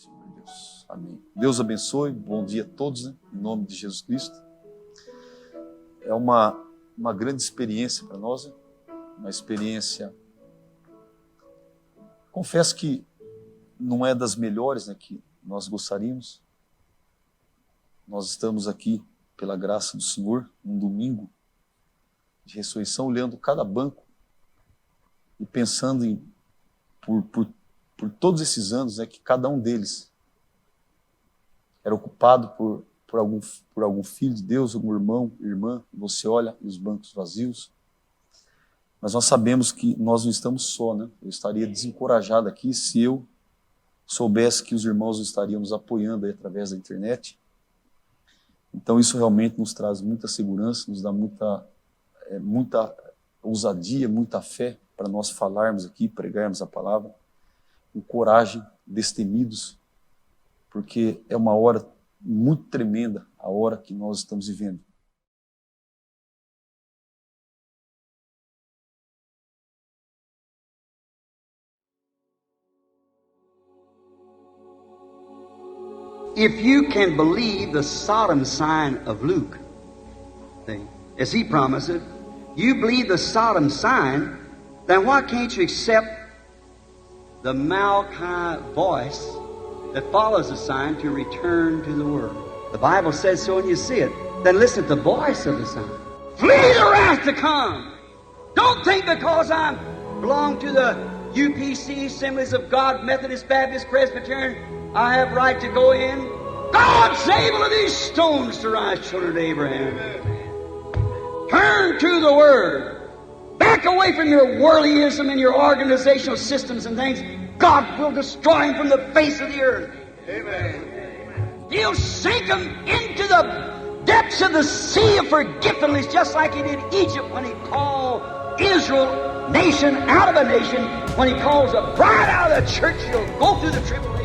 Senhor Deus. Amém. Deus abençoe, bom dia a todos, né? Em nome de Jesus Cristo. É uma grande experiência para nós, né? Uma experiência, confesso que não é das melhores, né, que nós gostaríamos. Nós estamos aqui, pela graça do Senhor, um domingo de ressurreição, olhando cada banco e pensando por todos esses anos, né, que cada um deles era ocupado por algum filho de Deus, algum irmão, irmã. Você olha os bancos vazios, mas nós sabemos que nós não estamos só, né? Eu estaria desencorajado aqui se eu soubesse que os irmãos estariam nos apoiando aí através da internet. Então isso realmente nos traz muita segurança, nos dá muita ousadia, muita fé para nós falarmos aqui, pregarmos a palavra, com coragem, destemidos, porque é uma hora muito tremenda, a hora que nós estamos vivendo. If you can believe the Sodom sign of Luke, as he promised it, you believe the Sodom sign, then why can't you accept the Malachi voice that follows the sign to return to the world? The Bible says so and you see it. Then listen to the voice of the sign. Flee the wrath to come. Don't think because I belong to the UPC, Assemblies of God, Methodist, Baptist, Presbyterian, I have right to go in. God's able of these stones to rise children of Abraham. Turn to the Word. Back away from your worldlyism and your organizational systems and things. God will destroy him from the face of the earth. Amen. He'll sink him into the depths of the sea of forgetfulness, just like he did Egypt when he called Israel, nation out of a nation. When he calls a bride out of the church, she'll go through the tribulations.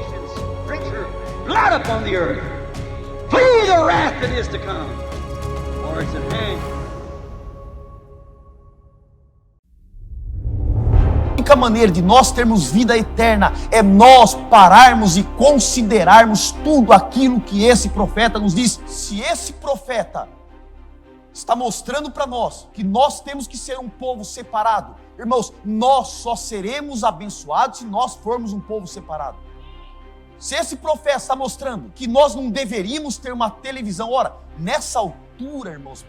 Blood upon the earth. Flee the wrath that is to come, for it's at hand. A única maneira de nós termos vida eterna é nós pararmos e considerarmos tudo aquilo que esse profeta nos diz. Se esse profeta está mostrando para nós que nós temos que ser um povo separado, irmãos, nós só seremos abençoados se nós formos um povo separado. Se esse profeta está mostrando que nós não deveríamos ter uma televisão, ora, nessa altura, irmãos,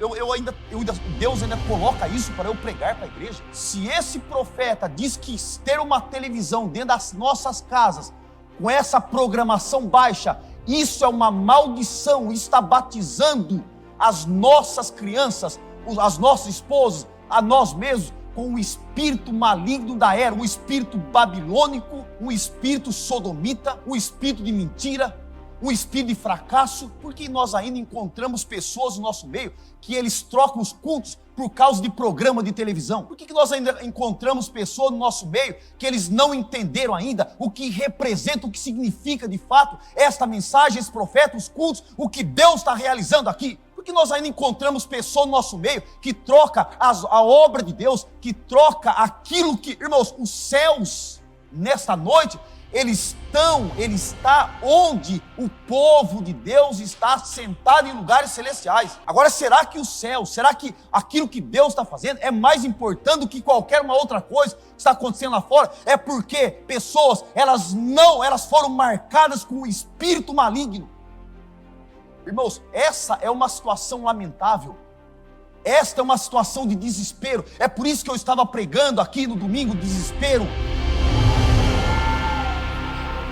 Deus ainda coloca isso para eu pregar para a igreja. Se esse profeta diz que ter uma televisão dentro das nossas casas, com essa programação baixa, isso é uma maldição, isso está batizando as nossas crianças, as nossas esposas, a nós mesmos, com o espírito maligno da era, o espírito babilônico, o espírito sodomita, o espírito de mentira, o espírito de fracasso, porque nós ainda encontramos pessoas no nosso meio que eles trocam os cultos por causa de programa de televisão. Por que nós ainda encontramos pessoas no nosso meio que eles não entenderam ainda o que representa, o que significa de fato esta mensagem, esse profeta, os cultos, o que Deus está realizando aqui? Porque nós ainda encontramos pessoas no nosso meio que troca a obra de Deus, que troca aquilo que, irmãos, os céus, nesta noite, ele está onde o povo de Deus está sentado em lugares celestiais. Agora, será que o céu, será que aquilo que Deus está fazendo é mais importante do que qualquer uma outra coisa que está acontecendo lá fora? É porque pessoas, elas foram marcadas com o espírito maligno. Irmãos, essa é uma situação lamentável. Esta é uma situação de desespero. É por isso que eu estava pregando aqui no domingo, desespero.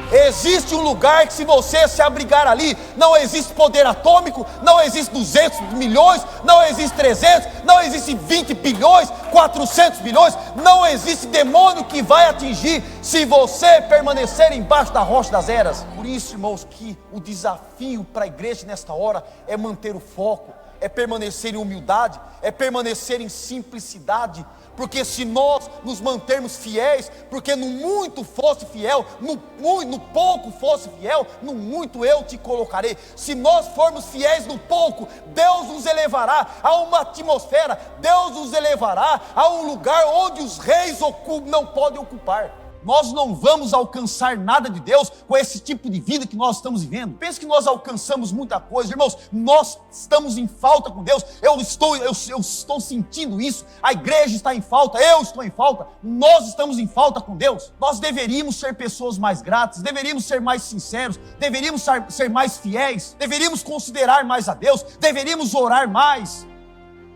Existe um lugar que se você se abrigar ali, não existe poder atômico, não existe 200 milhões, não existe 300, não existe 20 bilhões, 400 bilhões, não existe demônio que vai atingir se você permanecer embaixo da rocha das eras. Por isso, irmãos, que o desafio para a igreja nesta hora é manter o foco, é permanecer em humildade, é permanecer em simplicidade, porque se nós nos mantermos fiéis, porque no muito fosse fiel, no pouco fosse fiel, no muito eu te colocarei. Se nós formos fiéis no pouco, Deus nos elevará a uma atmosfera, Deus nos elevará a um lugar onde os reis não podem ocupar. nós não vamos alcançar nada de Deus com esse tipo de vida que nós estamos vivendo. Pense que nós alcançamos muita coisa, irmãos. Nós estamos em falta com Deus. Eu estou sentindo isso. A igreja está em falta, eu estou em falta. Nós estamos em falta com Deus. Nós deveríamos ser pessoas mais gratas, deveríamos ser mais sinceros, deveríamos ser mais fiéis, deveríamos considerar mais a Deus, deveríamos orar mais.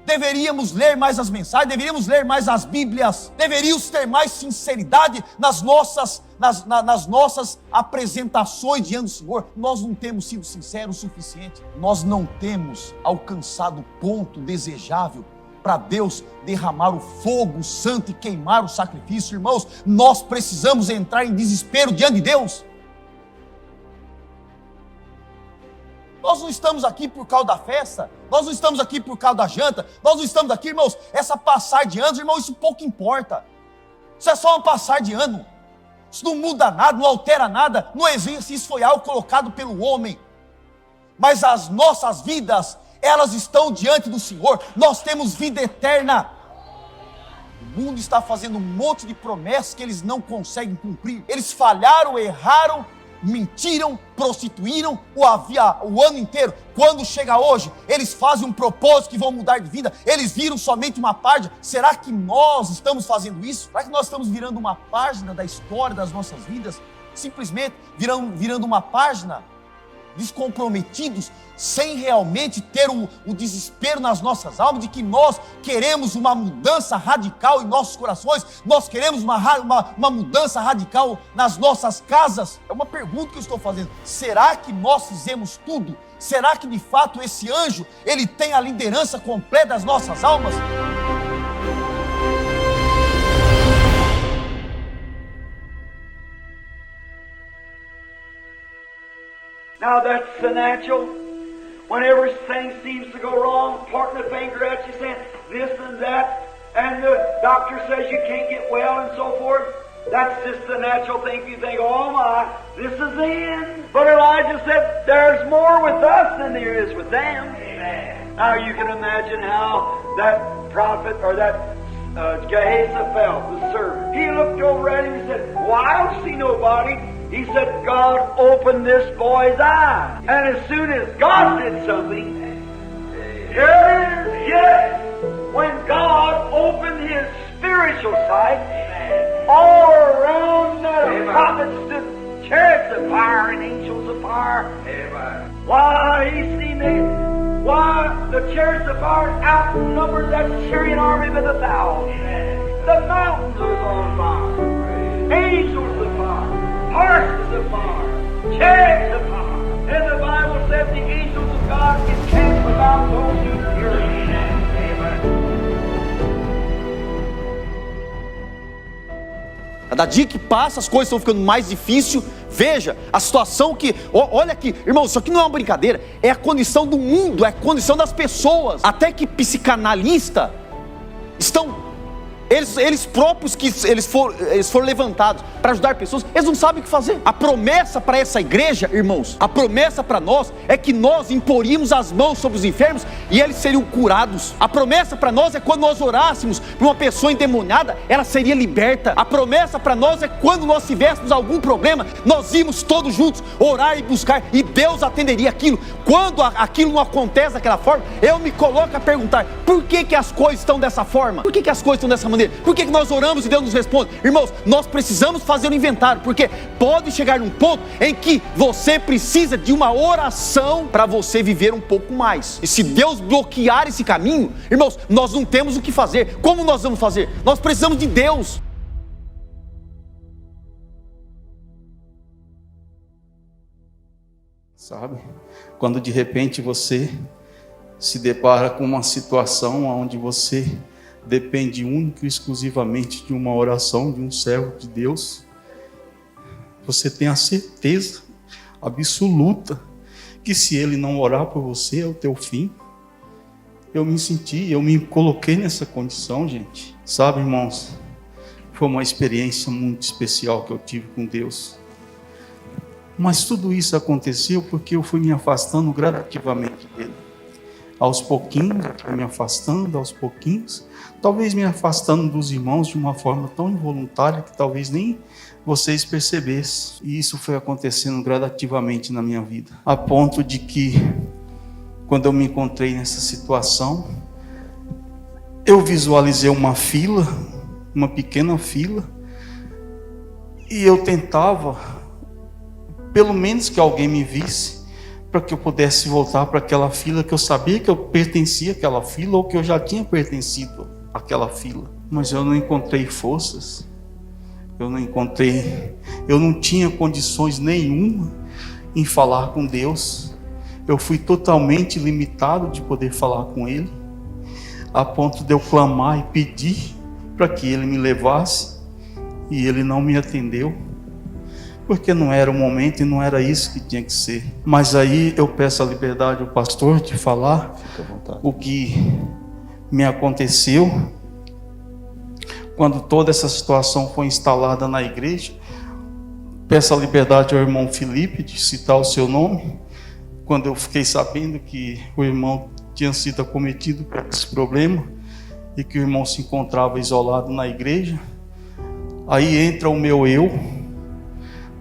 Deveríamos ler mais as mensagens, deveríamos ler mais as Bíblias, deveríamos ter mais sinceridade nas nossas apresentações diante do Senhor. Nós não temos sido sinceros o suficiente, nós não temos alcançado o ponto desejável para Deus derramar o fogo santo e queimar o sacrifício. Irmãos, nós precisamos entrar em desespero diante de Deus. Nós não estamos aqui por causa da festa, nós não estamos aqui por causa da janta, nós não estamos aqui, irmãos, essa passagem de anos, irmão, isso pouco importa. Isso é só uma passagem de ano. Isso não muda nada, não altera nada, não existe, isso foi algo colocado pelo homem. Mas as nossas vidas, elas estão diante do Senhor, nós temos vida eterna. O mundo está fazendo um monte de promessas que eles não conseguem cumprir. Eles falharam, erraram, mentiram, prostituíram o ano inteiro. Quando chega hoje, eles fazem um propósito que vão mudar de vida, eles viram somente uma página. Será que nós estamos fazendo isso? Será que nós estamos virando uma página da história das nossas vidas? Simplesmente virando uma página, descomprometidos, sem realmente ter o desespero nas nossas almas de que nós queremos uma mudança radical em nossos corações, nós queremos uma mudança radical nas nossas casas. É uma pergunta que eu estou fazendo. Será que nós fizemos tudo? Será que de fato esse anjo, ele tem a liderança completa das nossas almas? Now that's the natural. Whenever things seems to go wrong, pointing the finger at you, saying this and that, and the doctor says you can't get well and so forth, that's just the natural thing. You think, oh my, this is the end. But Elijah said, there's more with us than there is with them. Amen. Now you can imagine how that prophet or that Gehazi felt, the servant. He looked over at him and said, well, I don't see nobody. He said, God opened this boy's eyes. And as soon as God did something, here it is. Yes, when God opened his spiritual sight, all around that prophet stood chariots of fire and angels of fire. Why, he seen the chariots of fire outnumbered that Syrian army by 1,000. The mountains was on fire. Angels of fire. Horses of fire, chariots of fire. And the Bible says the angels of God encamp about those who fear him. Cada dia que passa, as coisas estão ficando mais difíceis. Veja, a situação que... Olha aqui, irmão, isso aqui não é uma brincadeira. É a condição do mundo, é a condição das pessoas. Até que psicanalistas estão... Eles próprios, que eles foram levantados para ajudar pessoas, eles não sabem o que fazer. A promessa para essa igreja, irmãos, a promessa para nós é que nós imporíamos as mãos sobre os enfermos e eles seriam curados. A promessa para nós é quando nós orássemos por uma pessoa endemoniada, ela seria liberta. A promessa para nós é quando nós tivéssemos algum problema, nós íamos todos juntos orar e buscar e Deus atenderia aquilo. Quando aquilo não acontece daquela forma, eu me coloco a perguntar, por que as coisas estão dessa forma? Por que as coisas estão dessa maneira? Por que nós oramos e Deus nos responde? Irmãos, nós precisamos fazer um inventário, porque pode chegar num ponto em que você precisa de uma oração para você viver um pouco mais. E se Deus bloquear esse caminho, irmãos, nós não temos o que fazer. Como nós vamos fazer? Nós precisamos de Deus. Sabe? Quando de repente você se depara com uma situação onde você depende única e exclusivamente de uma oração de um servo de Deus, você tem a certeza absoluta que se ele não orar por você é o teu fim. Eu me coloquei nessa condição, gente. Sabe, irmãos, foi uma experiência muito especial que eu tive com Deus. Mas tudo isso aconteceu porque eu fui me afastando gradativamente dele. aos pouquinhos, me afastando aos pouquinhos, talvez me afastando dos irmãos de uma forma tão involuntária que talvez nem vocês percebessem. E isso foi acontecendo gradativamente na minha vida, a ponto de que, quando eu me encontrei nessa situação, eu visualizei uma fila, uma pequena fila, e eu tentava, pelo menos que alguém me visse, para que eu pudesse voltar para aquela fila, que eu sabia que eu pertencia àquela fila, ou que eu já tinha pertencido àquela fila. Mas eu não encontrei forças, eu não tinha condições nenhuma em falar com Deus. Eu fui totalmente limitado de poder falar com Ele, a ponto de eu clamar e pedir para que Ele me levasse, e Ele não me atendeu, porque não era o momento e não era isso que tinha que ser. Mas aí eu peço a liberdade ao pastor de falar o que me aconteceu quando toda essa situação foi instalada na igreja. Peço a liberdade ao irmão Felipe de citar o seu nome. Quando eu fiquei sabendo que o irmão tinha sido acometido por esse problema e que o irmão se encontrava isolado na igreja, aí entra o meu eu,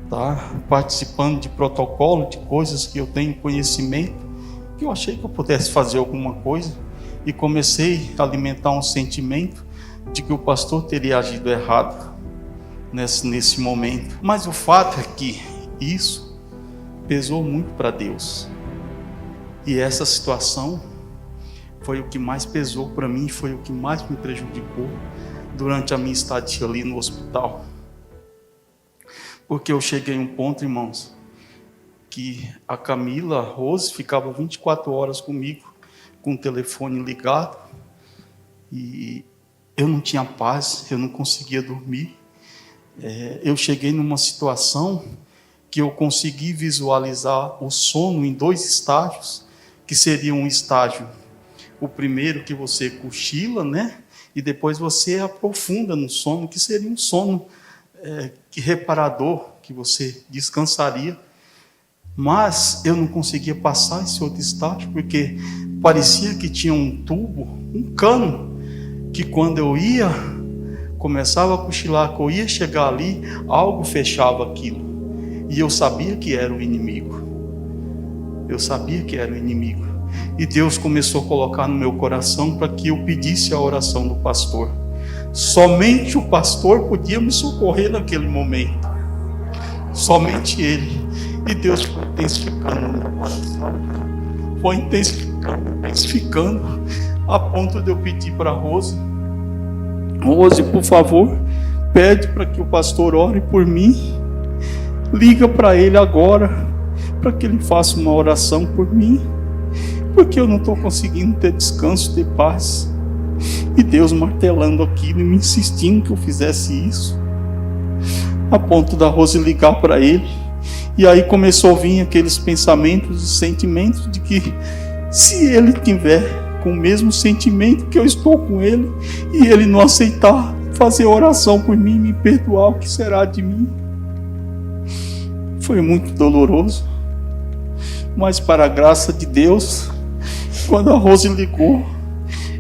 tá? Participando de protocolo, de coisas que eu tenho conhecimento, que eu achei que eu pudesse fazer alguma coisa, e comecei a alimentar um sentimento de que o pastor teria agido errado nesse momento. Mas o fato é que isso pesou muito para Deus, e essa situação foi o que mais pesou para mim, foi o que mais me prejudicou durante a minha estadia ali no hospital. Porque eu cheguei a um ponto, irmãos, que a Camila, a Rose, ficava 24 horas comigo, com o telefone ligado, e eu não tinha paz, eu não conseguia dormir. Eu cheguei numa situação que eu consegui visualizar o sono em 2 estágios, que seria um estágio, o primeiro que você cochila, né? E depois você aprofunda no sono, que seria um sono reparador, que você descansaria. Mas eu não conseguia passar esse outro estágio, porque parecia que tinha um tubo, um cano, que quando eu começava a cochilar, que eu ia chegar ali, algo fechava aquilo. E eu sabia que era o inimigo. E Deus começou a colocar no meu coração para que eu pedisse a oração do pastor. Somente o pastor podia me socorrer naquele momento. Somente ele. E Deus foi intensificando no meu coração. Foi intensificando, a ponto de eu pedir para Rose: Rose, por favor, pede para que o pastor ore por mim. Liga para ele agora, para que ele faça uma oração por mim, porque eu não estou conseguindo ter descanso, ter paz. E Deus martelando aquilo e me insistindo que eu fizesse isso, a ponto da Rose ligar para ele. E aí começou a vir aqueles pensamentos e sentimentos de que, se ele tiver com o mesmo sentimento que eu estou com ele, e ele não aceitar fazer oração por mim, me perdoar, o que será de mim? Foi muito doloroso, mas para a graça de Deus, quando a Rose ligou,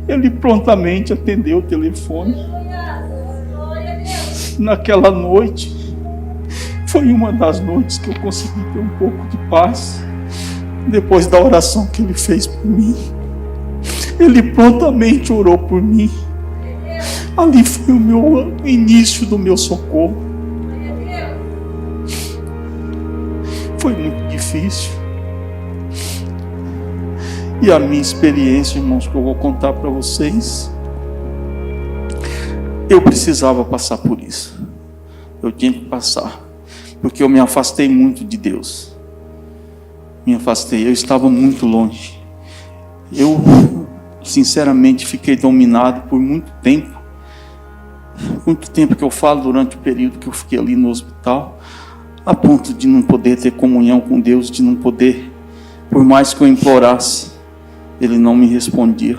ele prontamente atendeu o telefone. Naquela noite, foi uma das noites que eu consegui ter um pouco de paz, depois da oração que ele fez por mim. Ele prontamente orou por mim. Ali foi o início do meu socorro. Foi muito difícil. E a minha experiência, irmãos, que eu vou contar para vocês, eu precisava passar por isso. Eu tinha que passar, porque eu me afastei muito de Deus. Eu estava muito longe. Eu, sinceramente, fiquei dominado por muito tempo. Muito tempo que eu falo durante o período que eu fiquei ali no hospital, a ponto de não poder ter comunhão com Deus, de não poder, por mais que eu implorasse, Ele não me respondia.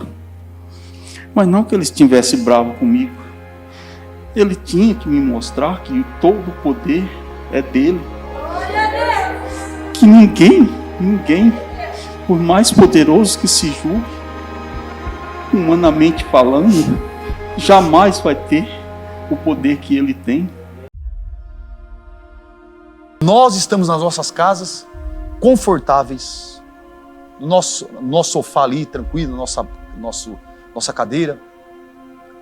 Mas não que Ele estivesse bravo comigo. Ele tinha que me mostrar que todo o poder é dele. Que ninguém, por mais poderoso que se julgue, humanamente falando, jamais vai ter o poder que ele tem. Nós estamos nas nossas casas, confortáveis, no nosso sofá ali, tranquilo, nossa cadeira,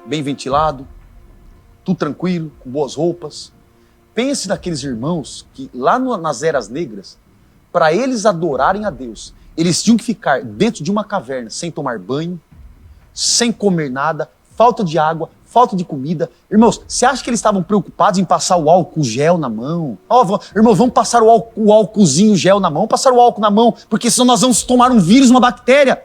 bem ventilado, tudo tranquilo, com boas roupas. Pense naqueles irmãos que lá nas eras negras, para eles adorarem a Deus, eles tinham que ficar dentro de uma caverna, sem tomar banho, sem comer nada, falta de água, falta de comida. Irmãos, você acha que eles estavam preocupados em passar o álcool gel na mão? Irmãos, vamos passar o álcoolzinho gel na mão, passar o álcool na mão, porque senão nós vamos tomar um vírus, uma bactéria.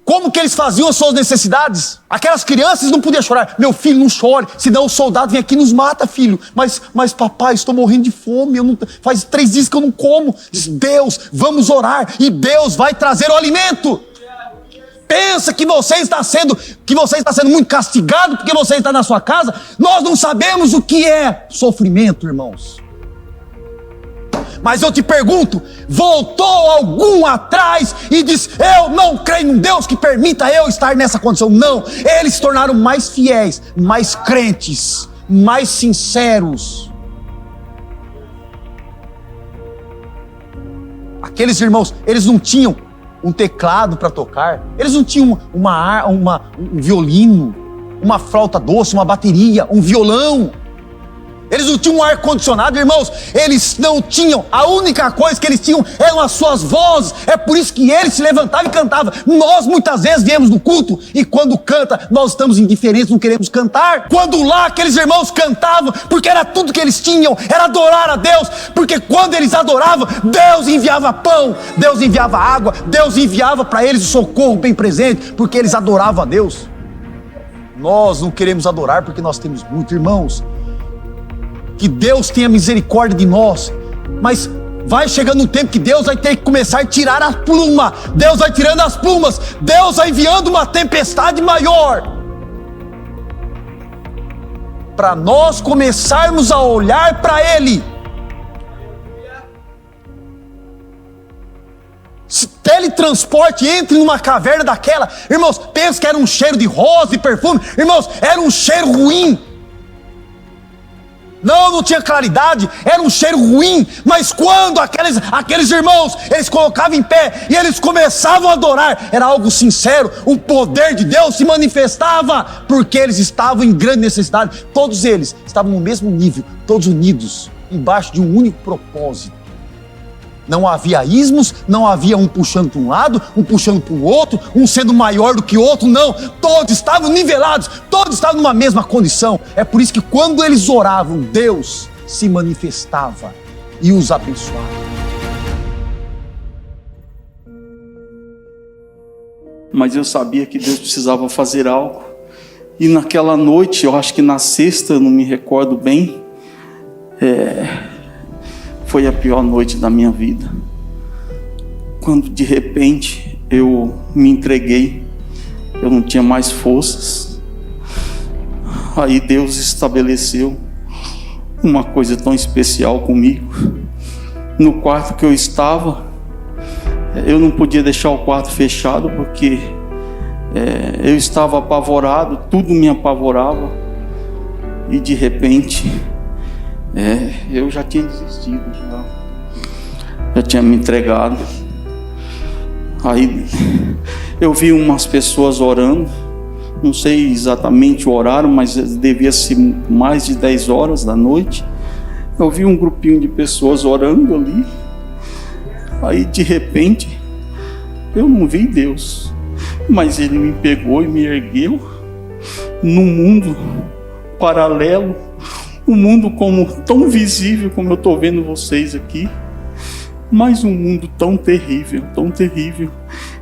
Como que eles faziam as suas necessidades? Aquelas crianças não podiam chorar. Meu filho, não chore, senão o soldado vem aqui e nos mata, filho. Mas papai, estou morrendo de fome, faz 3 dias que eu não como. Diz, Deus, vamos orar e Deus vai trazer o alimento. Pensa que você está sendo muito castigado porque você está na sua casa. Nós não sabemos o que é sofrimento, irmãos. Mas eu te pergunto, voltou algum atrás e disse, eu não creio num Deus que permita eu estar nessa condição? Não, eles se tornaram mais fiéis, mais crentes, mais sinceros. Aqueles irmãos, eles não tinham um teclado para tocar, eles não tinham um violino, uma flauta doce, uma bateria, um violão. Eles não tinham um ar-condicionado, irmãos. Eles não tinham. A única coisa que eles tinham eram as suas vozes. É por isso que eles se levantavam e cantavam. Nós muitas vezes viemos no culto e quando canta, nós estamos indiferentes, não queremos cantar. Quando lá aqueles irmãos cantavam, porque era tudo que eles tinham, era adorar a Deus. Porque quando eles adoravam, Deus enviava pão, Deus enviava água, Deus enviava para eles o socorro bem presente, porque eles adoravam a Deus. Nós não queremos adorar porque nós temos muito, irmãos. Que Deus tenha misericórdia de nós, mas vai chegando um tempo que Deus vai ter que começar a tirar a pluma. Deus vai tirando as plumas, Deus vai enviando uma tempestade maior, para nós começarmos a olhar para Ele. Se teletransporte entre numa caverna daquela, irmãos, pensa que era um cheiro de rosa e perfume, irmãos, era um cheiro ruim. Não tinha claridade, era um cheiro ruim, mas quando aqueles irmãos, eles colocavam em pé e eles começavam a adorar, era algo sincero, o poder de Deus se manifestava, porque eles estavam em grande necessidade, todos eles estavam no mesmo nível, todos unidos, embaixo de um único propósito. Não havia ismos, não havia um puxando para um lado, um puxando para o outro, um sendo maior do que o outro, não. Todos estavam nivelados, todos estavam numa mesma condição. É por isso que quando eles oravam, Deus se manifestava e os abençoava. Mas eu sabia que Deus precisava fazer algo. E naquela noite, eu acho que na sexta, eu não me recordo bem, foi a pior noite da minha vida. Quando de repente eu me entreguei, eu não tinha mais forças. Aí Deus estabeleceu uma coisa tão especial comigo. No quarto que eu estava, eu não podia deixar o quarto fechado porque eu estava apavorado, tudo me apavorava. E de repente eu já tinha desistido, já tinha me entregado. Aí eu vi umas pessoas orando, não sei exatamente o horário, mas devia ser mais de 10 horas da noite. Eu vi um grupinho de pessoas orando ali. Aí de repente eu não vi Deus, mas Ele me pegou e me ergueu num mundo paralelo, um mundo tão visível como eu estou vendo vocês aqui, mas um mundo tão terrível, tão terrível.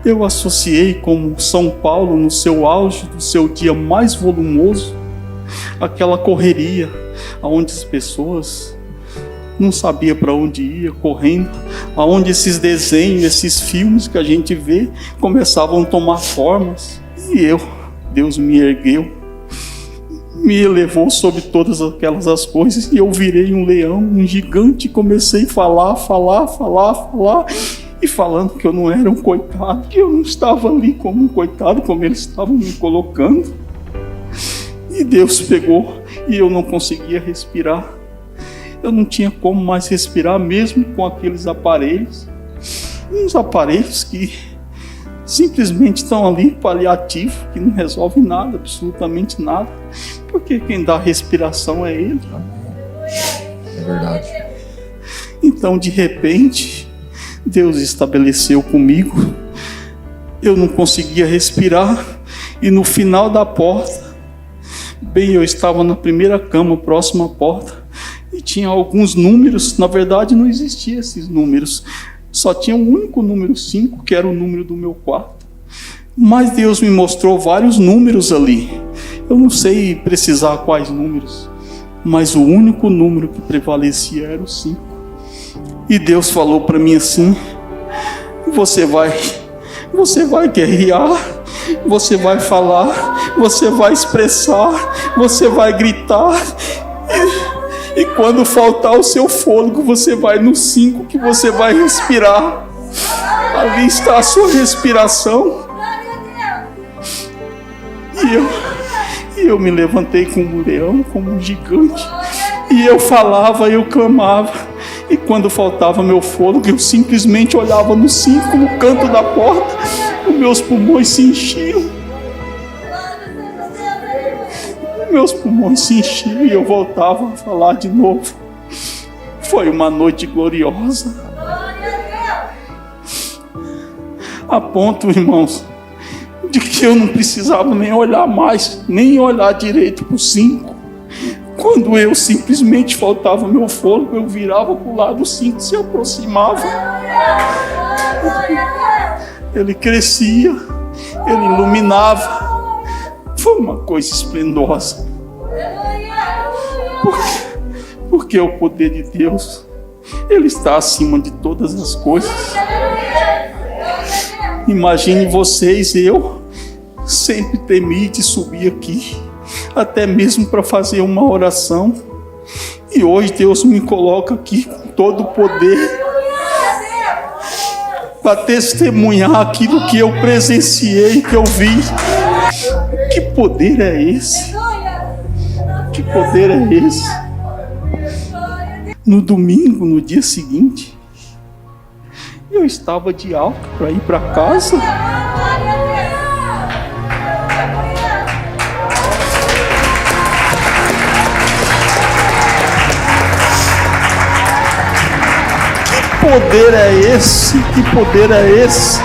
Eu associei como São Paulo no seu auge do seu dia mais volumoso, aquela correria onde as pessoas não sabiam para onde ia, correndo, aonde esses desenhos, esses filmes que a gente vê começavam a tomar formas. E Deus me ergueu, me elevou sobre todas aquelas coisas, e eu virei um leão, um gigante, comecei a falar, e falando que eu não era um coitado, que eu não estava ali como um coitado, como eles estavam me colocando. E Deus pegou e eu não conseguia respirar. Eu não tinha como mais respirar, mesmo com aqueles aparelhos. Uns aparelhos que simplesmente estão ali, paliativo, que não resolve nada, absolutamente nada. Porque quem dá respiração é Ele. É verdade. Então, de repente, Deus estabeleceu comigo. Eu não conseguia respirar. E no final da porta, bem, eu estava na primeira cama, próxima à porta, e tinha alguns números. Na verdade, não existiam esses números. Só tinha um único número 5, que era o número do meu quarto. Mas Deus me mostrou vários números ali. Eu não sei precisar quais números, mas o único número que prevalecia era o 5. E Deus falou para mim assim: você vai guerrear, você vai falar, você vai expressar, você vai gritar, e quando faltar o seu fôlego, você vai no 5 que você vai respirar. Ali está a sua respiração. E eu me levantei como um leão, como um gigante, e eu falava, eu clamava, e quando faltava meu fôlego, eu simplesmente olhava no 5, no canto da porta, os meus pulmões se enchiam. Meus pulmões se enchiam e eu voltava a falar de novo. Foi uma noite gloriosa. A ponto, irmãos, de que eu não precisava nem olhar mais, nem olhar direito para o 5. Quando eu simplesmente faltava meu fôlego, eu virava para o lado, o 5 se aproximava. Ele crescia, ele iluminava. Foi uma coisa esplendorosa. Porque o poder de Deus, Ele está acima de todas as coisas. Imagine vocês, eu sempre temi de subir aqui, até mesmo para fazer uma oração. E hoje Deus me coloca aqui com todo o poder para testemunhar aquilo que eu presenciei, que eu vi. Que poder é esse? Que poder é esse? No domingo, no dia seguinte, eu estava de alta para ir para casa. Que poder é esse? Que poder é esse?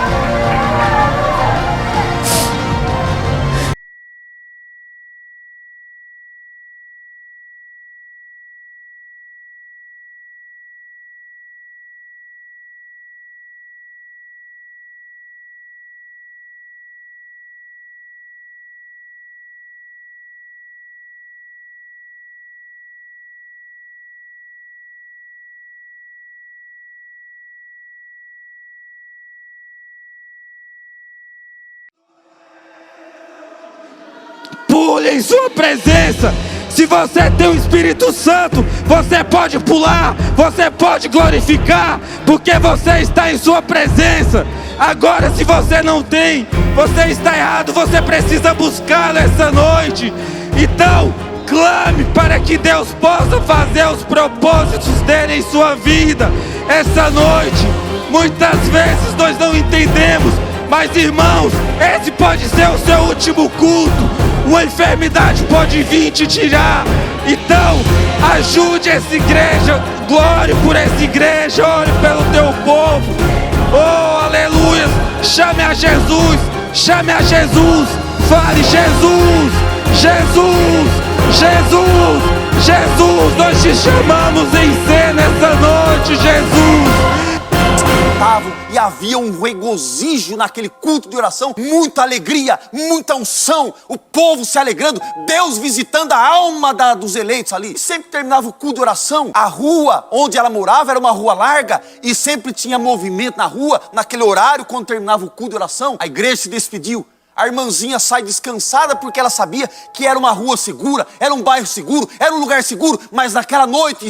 Pule em sua presença. Se você tem o Espírito Santo, você pode pular, você pode glorificar, porque você está em sua presença. Agora, se você não tem, você está errado, você precisa buscá-lo essa noite. Então, clame para que Deus possa fazer os propósitos dele em sua vida essa noite. Muitas vezes nós não entendemos, mas irmãos, esse pode ser o seu último culto. Uma enfermidade pode vir te tirar. Então, ajude essa igreja, glória por essa igreja, ore pelo teu povo. Oh, aleluia! Chame a Jesus, chame a Jesus, fale Jesus, Jesus, Jesus, Jesus, nós te chamamos em cena essa noite, Jesus. E havia um regozijo naquele culto de oração, muita alegria, muita unção, o povo se alegrando, Deus visitando a alma dos eleitos ali. E sempre terminava o culto de oração, a rua onde ela morava era uma rua larga e sempre tinha movimento na rua, naquele horário quando terminava o culto de oração, a igreja se despediu. A irmãzinha sai descansada porque ela sabia que era uma rua segura, era um bairro seguro, era um lugar seguro, mas naquela noite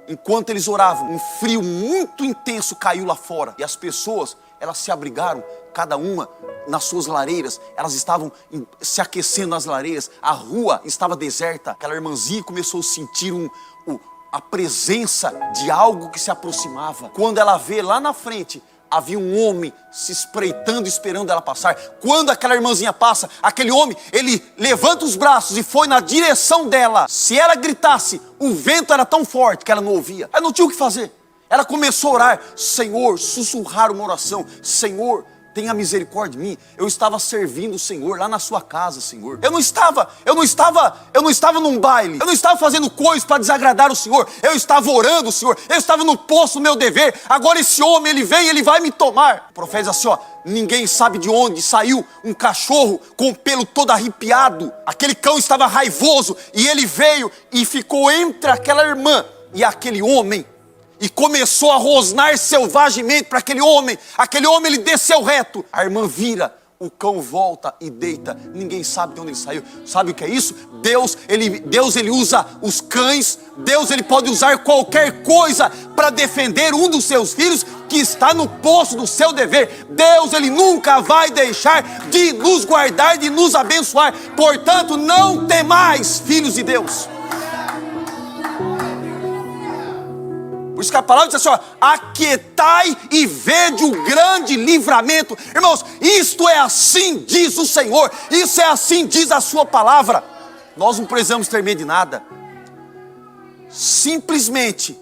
enquanto eles oravam, um frio muito intenso caiu lá fora. E as pessoas, elas se abrigaram, cada uma nas suas lareiras. Elas estavam se aquecendo nas lareiras. A rua estava deserta. Aquela irmãzinha começou a sentir a presença de algo que se aproximava. Quando ela vê lá na frente, havia um homem se espreitando, esperando ela passar. Quando aquela irmãzinha passa, aquele homem, ele levanta os braços e foi na direção dela. Se ela gritasse, o vento era tão forte que ela não ouvia. Ela não tinha o que fazer. Ela começou a orar, Senhor, sussurrar uma oração. Senhor, tenha misericórdia de mim. Eu estava servindo o Senhor lá na sua casa, Senhor. Eu não estava num baile. Eu não estava fazendo coisas para desagradar o Senhor. Eu estava orando, Senhor. Eu estava no posto do meu dever. Agora esse homem, ele vem, ele vai me tomar. O profeta diz assim, ó, ninguém sabe de onde saiu um cachorro com o pelo todo arrepiado. Aquele cão estava raivoso e ele veio e ficou entre aquela irmã e aquele homem. E começou a rosnar selvagemente para aquele homem. Aquele homem, ele desceu reto. A irmã vira, o cão volta e deita. Ninguém sabe de onde ele saiu. Sabe o que é isso? Deus ele usa os cães. Deus, ele pode usar qualquer coisa para defender um dos seus filhos que está no posto do seu dever. Deus, ele nunca vai deixar de nos guardar, de nos abençoar. Portanto, não temais, filhos de Deus. Por isso que a palavra diz assim, ó, aquietai e vede o grande livramento. Irmãos, isto é assim, diz o Senhor. Isso é assim, diz a sua palavra. Nós não precisamos ter medo de nada. Simplesmente,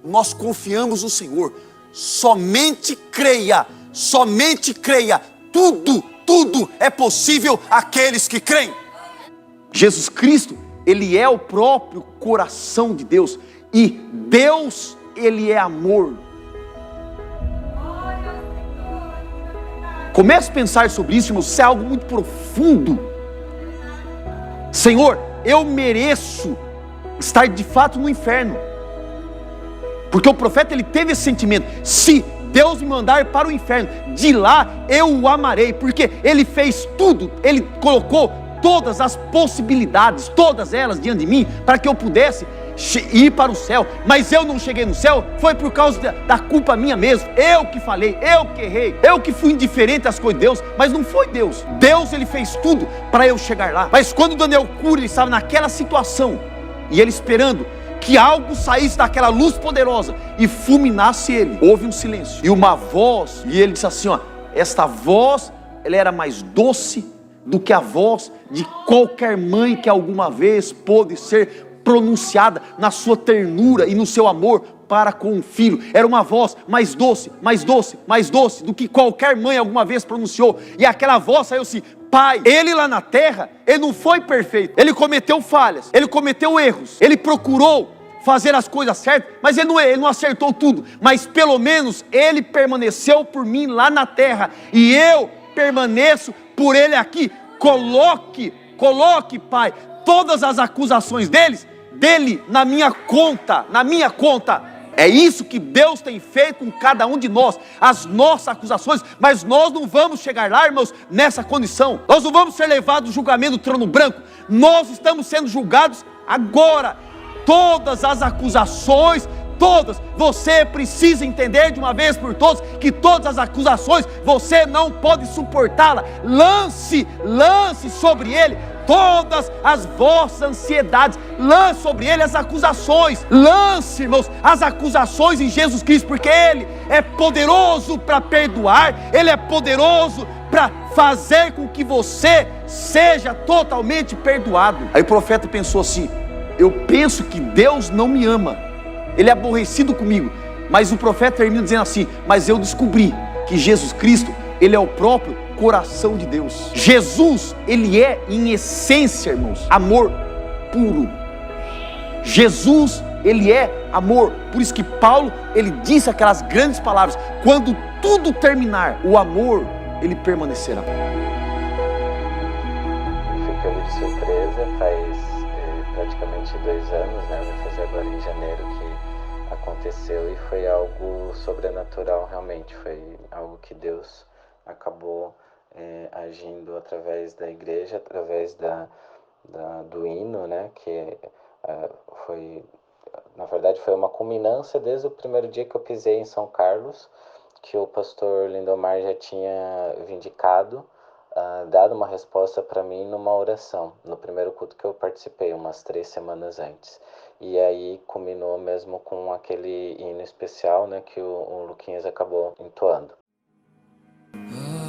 nós confiamos no Senhor. Somente creia. Somente creia. Tudo é possível àqueles que creem. Jesus Cristo, ele é o próprio coração de Deus. E Deus, ele é amor. Comece a pensar sobre isso, irmãos. Isso é algo muito profundo. Senhor, eu mereço estar de fato no inferno. Porque o profeta, ele teve esse sentimento. Se Deus me mandar para o inferno, de lá eu o amarei. Porque ele fez tudo, ele colocou todas as possibilidades, todas elas diante de mim, para que eu pudesse ir para o céu. Mas eu não cheguei no céu, foi por causa da culpa minha mesmo. Eu que falei, eu que errei, eu que fui indiferente às coisas de Deus. Mas não foi Deus. Deus, ele fez tudo para eu chegar lá. Mas quando Daniel Cury, ele estava naquela situação, e ele esperando que algo saísse daquela luz poderosa e fulminasse ele, houve um silêncio e uma voz, e ele disse assim, ó, esta voz, ela era mais doce do que a voz de qualquer mãe que alguma vez pôde ser pronunciada na sua ternura e no seu amor para com o filho. Era uma voz mais doce, mais doce, mais doce do que qualquer mãe alguma vez pronunciou. E aquela voz saiu assim, Pai. Ele lá na terra, ele não foi perfeito, ele cometeu falhas, ele cometeu erros, ele procurou fazer as coisas certas, mas ele não acertou tudo, mas pelo menos ele permaneceu por mim lá na terra, e eu permaneço por ele aqui. Coloque, Pai, todas as acusações dele na minha conta. É isso que Deus tem feito com cada um de nós, as nossas acusações. Mas nós não vamos chegar lá, irmãos, nessa condição. Nós não vamos ser levados ao julgamento do trono branco. Nós estamos sendo julgados agora. Todas as acusações, todas, você precisa entender de uma vez por todas que todas as acusações você não pode suportá-la. Lance sobre ele todas as vossas ansiedades, lance sobre ele as acusações, lance, irmãos, as acusações em Jesus Cristo, porque ele é poderoso para perdoar, ele é poderoso para fazer com que você seja totalmente perdoado. Aí o profeta pensou assim, eu penso que Deus não me ama, ele é aborrecido comigo. Mas o profeta termina dizendo assim, mas eu descobri que Jesus Cristo, ele é o próprio coração de Deus. Jesus, ele é em essência, irmãos, amor puro. Jesus, ele é amor. Por isso que Paulo, ele disse aquelas grandes palavras, quando tudo terminar, o amor, ele permanecerá. Fui pego de surpresa faz praticamente 2 anos, né? Vai fazer agora em janeiro que aconteceu, e foi algo sobrenatural realmente. Foi algo que Deus acabou agindo através da igreja, através do hino, né? Que foi Na verdade, foi uma culminância desde o primeiro dia que eu pisei em São Carlos, que o pastor Lindomar já tinha vindicado, dado uma resposta para mim numa oração, no primeiro culto que eu participei, umas 3 semanas antes. E aí culminou mesmo com aquele hino especial, né, que o Luquinhas acabou entoando.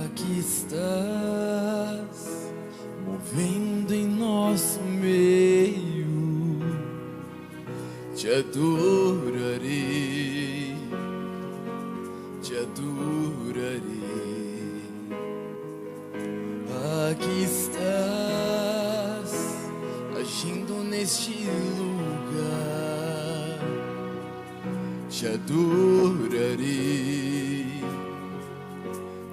Aqui estás, movendo em nosso meio, te adorarei, te adorarei. Aqui estás, agindo neste lugar, te adorarei,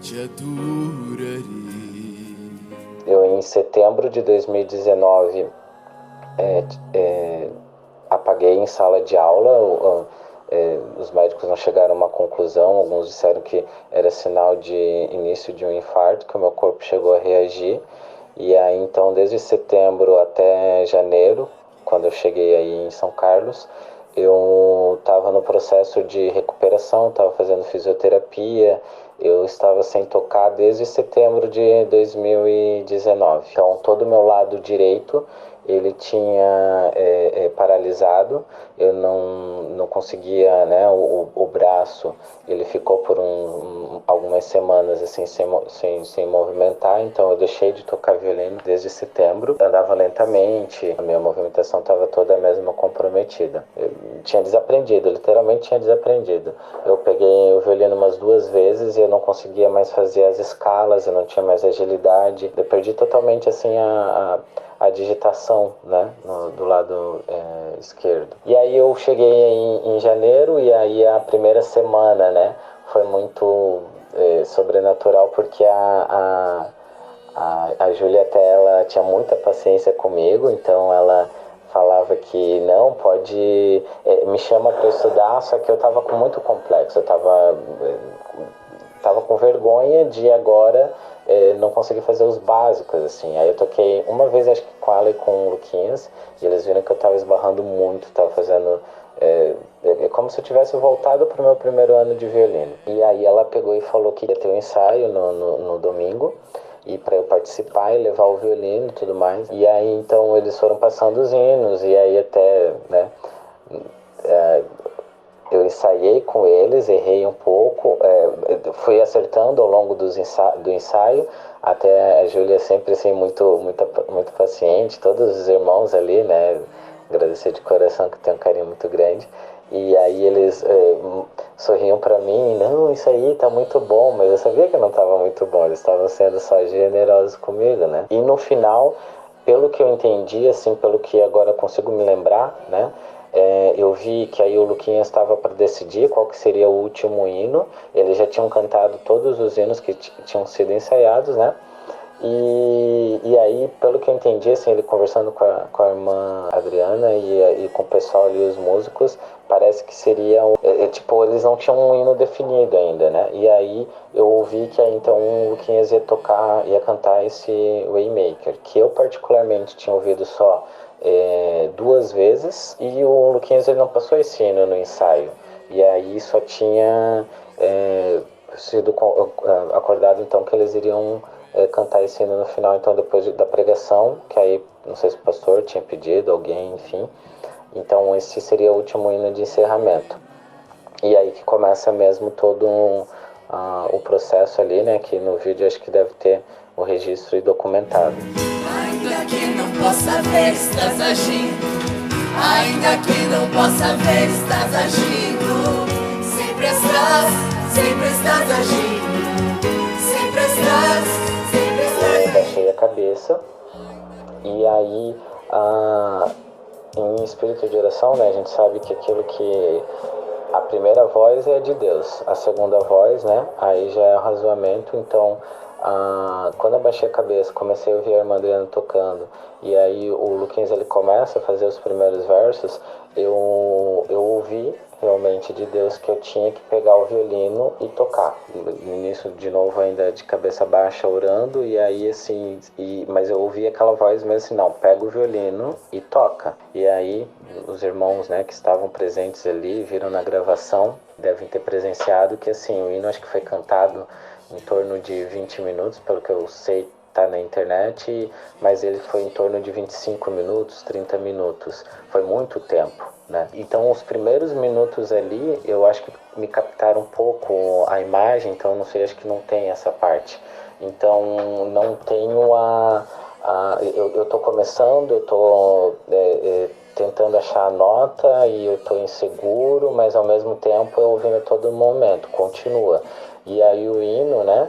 te adorarei. Eu, em setembro de 2019, apaguei em sala de aula. Os médicos não chegaram a uma conclusão, alguns disseram que era sinal de início de um infarto, que o meu corpo chegou a reagir. E aí, então, desde setembro até janeiro, quando eu cheguei aí em São Carlos, eu estava no processo de recuperação, estava fazendo fisioterapia, eu estava sem tocar desde setembro de 2019. Então, todo o meu lado direito, ele tinha paralisado, eu não conseguia, né, o braço, ele ficou por algumas semanas assim, sem movimentar, então eu deixei de tocar violino desde setembro, andava lentamente, a minha movimentação estava toda mesmo comprometida. Eu tinha desaprendido, literalmente tinha desaprendido. Eu peguei o violino umas 2 vezes e eu não conseguia mais fazer as escalas, eu não tinha mais agilidade, eu perdi totalmente assim a digitação, né, do lado esquerdo. E aí eu cheguei em janeiro, e aí a primeira semana, né, foi muito sobrenatural, porque a Júlia até, ela tinha muita paciência comigo, então ela falava que não, pode, me chama para estudar, só que eu estava com muito complexo, eu estava com vergonha de agora não conseguir fazer os básicos, assim. Aí eu toquei uma vez, acho que com ela e com o Luquinhas, e eles viram que eu estava esbarrando muito, estava fazendo... como se eu tivesse voltado para o meu primeiro ano de violino. E aí ela pegou e falou que ia ter um ensaio no domingo, e para eu participar e levar o violino e tudo mais. E aí então eles foram passando os hinos, e aí até, né, eu ensaiei com eles, errei um pouco, fui acertando ao longo do ensaio, até a Júlia sempre assim, muito paciente, todos os irmãos ali, né, agradecer de coração, que tem um carinho muito grande. E aí eles sorriam para mim, não, isso aí tá muito bom, mas eu sabia que não tava muito bom, eles estavam sendo só generosos comigo, né. E no final, pelo que eu entendi, assim, pelo que agora consigo me lembrar, né, eu vi que aí o Luquinhas estava para decidir qual que seria o último hino. Eles já tinham cantado todos os hinos que tinham sido ensaiados, né? E aí, pelo que eu entendi, assim, ele conversando com a irmã Adriana e com o pessoal ali, os músicos, parece que seria tipo, eles não tinham um hino definido ainda, né? E aí eu ouvi que aí então o Luquinhas ia cantar esse Waymaker, que eu particularmente tinha ouvido só 2 vezes, e o Luquinhas, ele não passou esse hino no ensaio, e aí só tinha sido acordado então que eles iriam cantar esse hino no final, então depois da pregação, que aí não sei se o pastor tinha pedido, alguém, enfim, então esse seria o último hino de encerramento. E aí que começa mesmo todo o processo ali, né, que no vídeo acho que deve ter o registro e documentado. Ainda que não possa ver, estás agindo. Ainda que não possa ver, estás agindo. Sempre estás agindo. Sempre estás Baixei a cabeça. E aí, em espírito de oração, né, a gente sabe que aquilo que... A primeira voz é de Deus, a segunda voz, né, aí já é o razoamento, então... Quando eu baixei a cabeça, comecei a ouvir a irmã Adriana tocando, e aí o Luquinhas ele começa a fazer os primeiros versos, eu ouvi realmente de Deus que eu tinha que pegar o violino e tocar. No início, de novo, ainda de cabeça baixa, orando, e aí assim, mas eu ouvi aquela voz mesmo assim, não, pega o violino e toca. E aí os irmãos, né, que estavam presentes ali, viram na gravação, devem ter presenciado que assim, o hino acho que foi cantado em torno de 20 minutos, pelo que eu sei, tá na internet, mas ele foi em torno de 25 minutos, 30 minutos. Foi muito tempo, né? Então, os primeiros minutos ali, eu acho que me captaram um pouco a imagem, então, não sei, acho que não tem essa parte. Então, não tenho eu tô começando, eu tô tentando achar a nota e eu tô inseguro, mas ao mesmo tempo eu ouvindo a todo momento, continua. E aí o hino, né,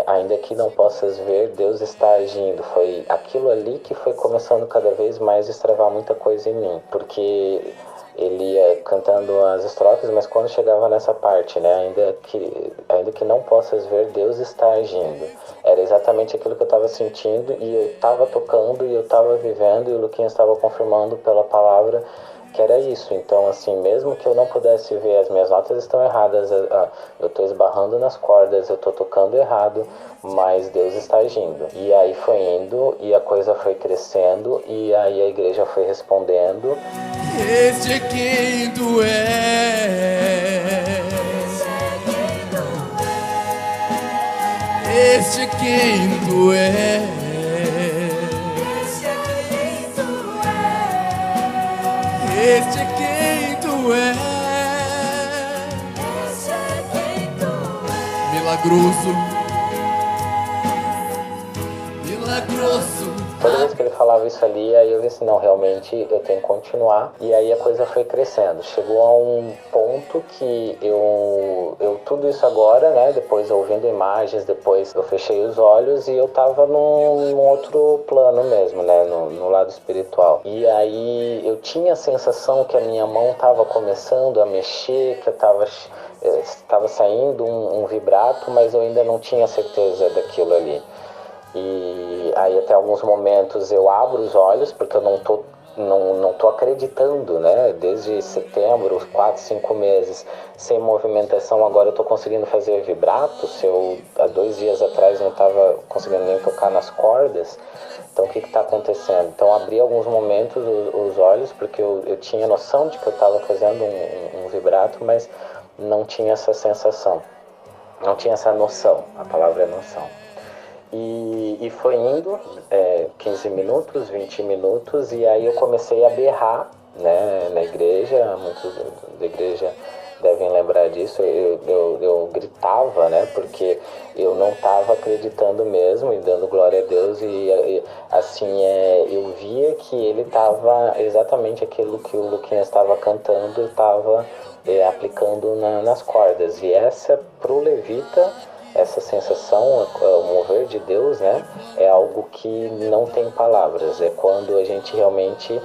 ainda que não possas ver, Deus está agindo. Foi aquilo ali que foi começando cada vez mais a destravar muita coisa em mim, porque ele ia cantando as estrofes, mas quando chegava nessa parte, né, ainda que não possas ver, Deus está agindo. Era exatamente aquilo que eu estava sentindo, e eu estava tocando, e eu estava vivendo, e o Luquinhas estava confirmando pela palavra que era isso. Então, assim, mesmo que eu não pudesse ver, as minhas notas estão erradas, eu estou esbarrando nas cordas, eu estou tocando errado, mas Deus está agindo. E aí foi indo, e a coisa foi crescendo, e aí a igreja foi respondendo. Este é quem tu és. Este é quem tu és. Este é quem tu és. Este é quem tu és. Milagroso. Milagroso. Toda vez que ele falava isso ali, aí eu vi assim, não, realmente eu tenho que continuar. E aí a coisa foi crescendo. Chegou a um ponto que eu tudo isso agora, né, depois ouvindo imagens, depois eu fechei os olhos e eu tava num outro plano mesmo, né, no lado espiritual. E aí eu tinha a sensação que a minha mão tava começando a mexer, que eu tava saindo um vibrato, mas eu ainda não tinha certeza daquilo ali. E aí até alguns momentos eu abro os olhos, porque eu não tô acreditando, né? Desde setembro, os 4, 5 meses, sem movimentação, agora eu tô conseguindo fazer vibrato. Se eu há 2 dias atrás não estava conseguindo nem tocar nas cordas, então o que está acontecendo? Então abri alguns momentos os olhos, porque eu tinha noção de que eu estava fazendo um vibrato, mas não tinha essa sensação, não tinha essa noção, a palavra é noção. E foi indo 15 minutos, 20 minutos, e aí eu comecei a berrar, né, na igreja. Muitos da igreja devem lembrar disso. Eu gritava, né, porque eu não estava acreditando mesmo e dando glória a Deus, e assim, eu via que ele estava exatamente aquilo que o Luquinhas estava cantando, estava aplicando nas cordas. E essa, pro levita, essa sensação, o mover de Deus, né, é algo que não tem palavras. É quando a gente realmente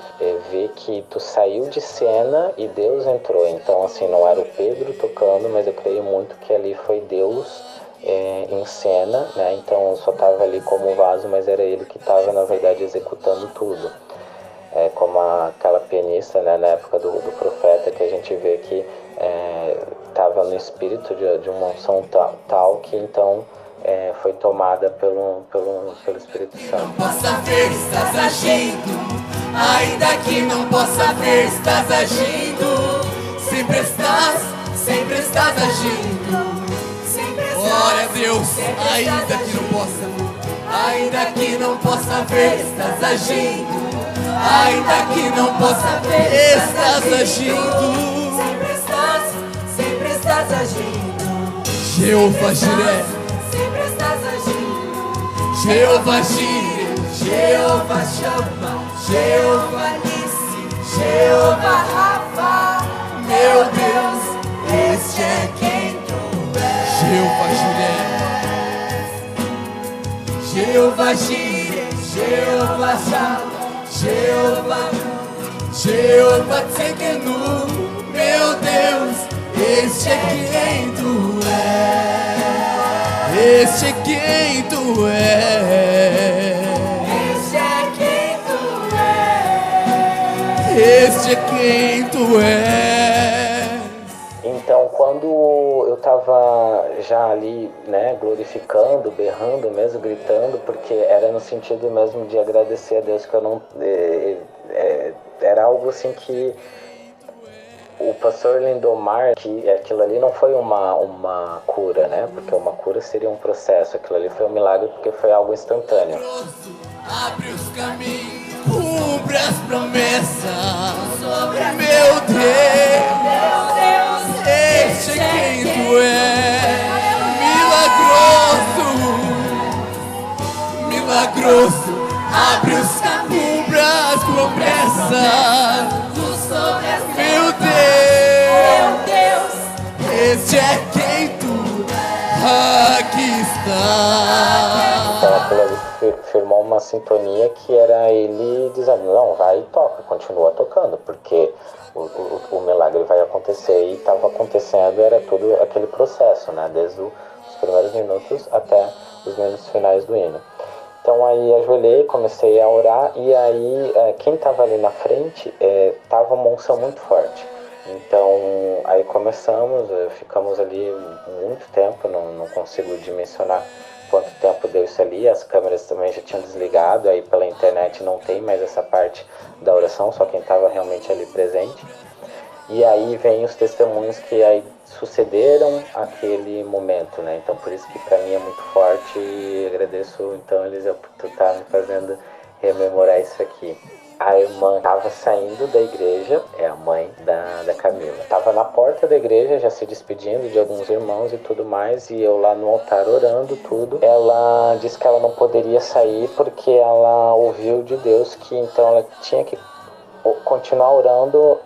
vê que tu saiu de cena e Deus entrou. Então, assim, não era o Pedro tocando, mas eu creio muito que ali foi Deus em cena, né? Então eu só estava ali como vaso, mas era ele que estava, na verdade, executando tudo. Como aquela pianista, né, na época do profeta, que a gente vê que estava no espírito de uma unção tal que então foi tomada pelo Espírito Santo. Não possa ver, estás agindo. Ainda que não possa ver, estás agindo. Sempre estás agindo. Glória a Deus, ainda que não possa ver, estás agindo. Ainda que não possa ver, estás agindo. Sempre estás agindo. Jeová Jiré, sempre estás agindo. Jeová Jiré, Jeová Chama, Jeová Nissi, Jeová Rafa. Meu Deus, este é quem tu és. Jeová Jiré, Jeová Jiré, Jeová Chama, Jeová Tsekenu. Meu Deus, este é quem tu és. Este é quem tu és. Este é quem tu és. Este é quem tu és. Então, quando eu estava já ali, né, glorificando, berrando mesmo, gritando, porque era no sentido mesmo de agradecer a Deus, que eu não... era algo assim que o pastor Lindomar, que aquilo ali não foi uma cura, né, porque uma cura seria um processo, aquilo ali foi um milagre porque foi algo instantâneo. Abre os caminhos, cumpre as promessas, meu Deus, este é quem tu és, milagroso, abre os caminhos, cumpre as promessas, meu Deus, este é quem tu aqui está. Então aquilo ali firmou uma sintonia que era ele dizendo, não, vai e toca, continua tocando, porque o milagre vai acontecer, e estava acontecendo, era tudo aquele processo, né, desde os primeiros minutos até os minutos finais do hino. Então aí ajoelhei, comecei a orar, e aí quem estava ali na frente estava uma unção muito forte. Então aí começamos, ficamos ali muito tempo, não consigo dimensionar quanto tempo deu isso ali. As câmeras também já tinham desligado, aí pela internet não tem mais essa parte da oração, só quem estava realmente ali presente. E aí vem os testemunhos que aí sucederam aquele momento, né? Então por isso que para mim é muito forte, e agradeço então Eliseu por tu estar me fazendo rememorar isso aqui. A irmã estava saindo da igreja, é a mãe da Camila. Estava na porta da igreja, já se despedindo de alguns irmãos e tudo mais, e eu lá no altar orando tudo. Ela disse que ela não poderia sair porque ela ouviu de Deus que então ela tinha que continuar orando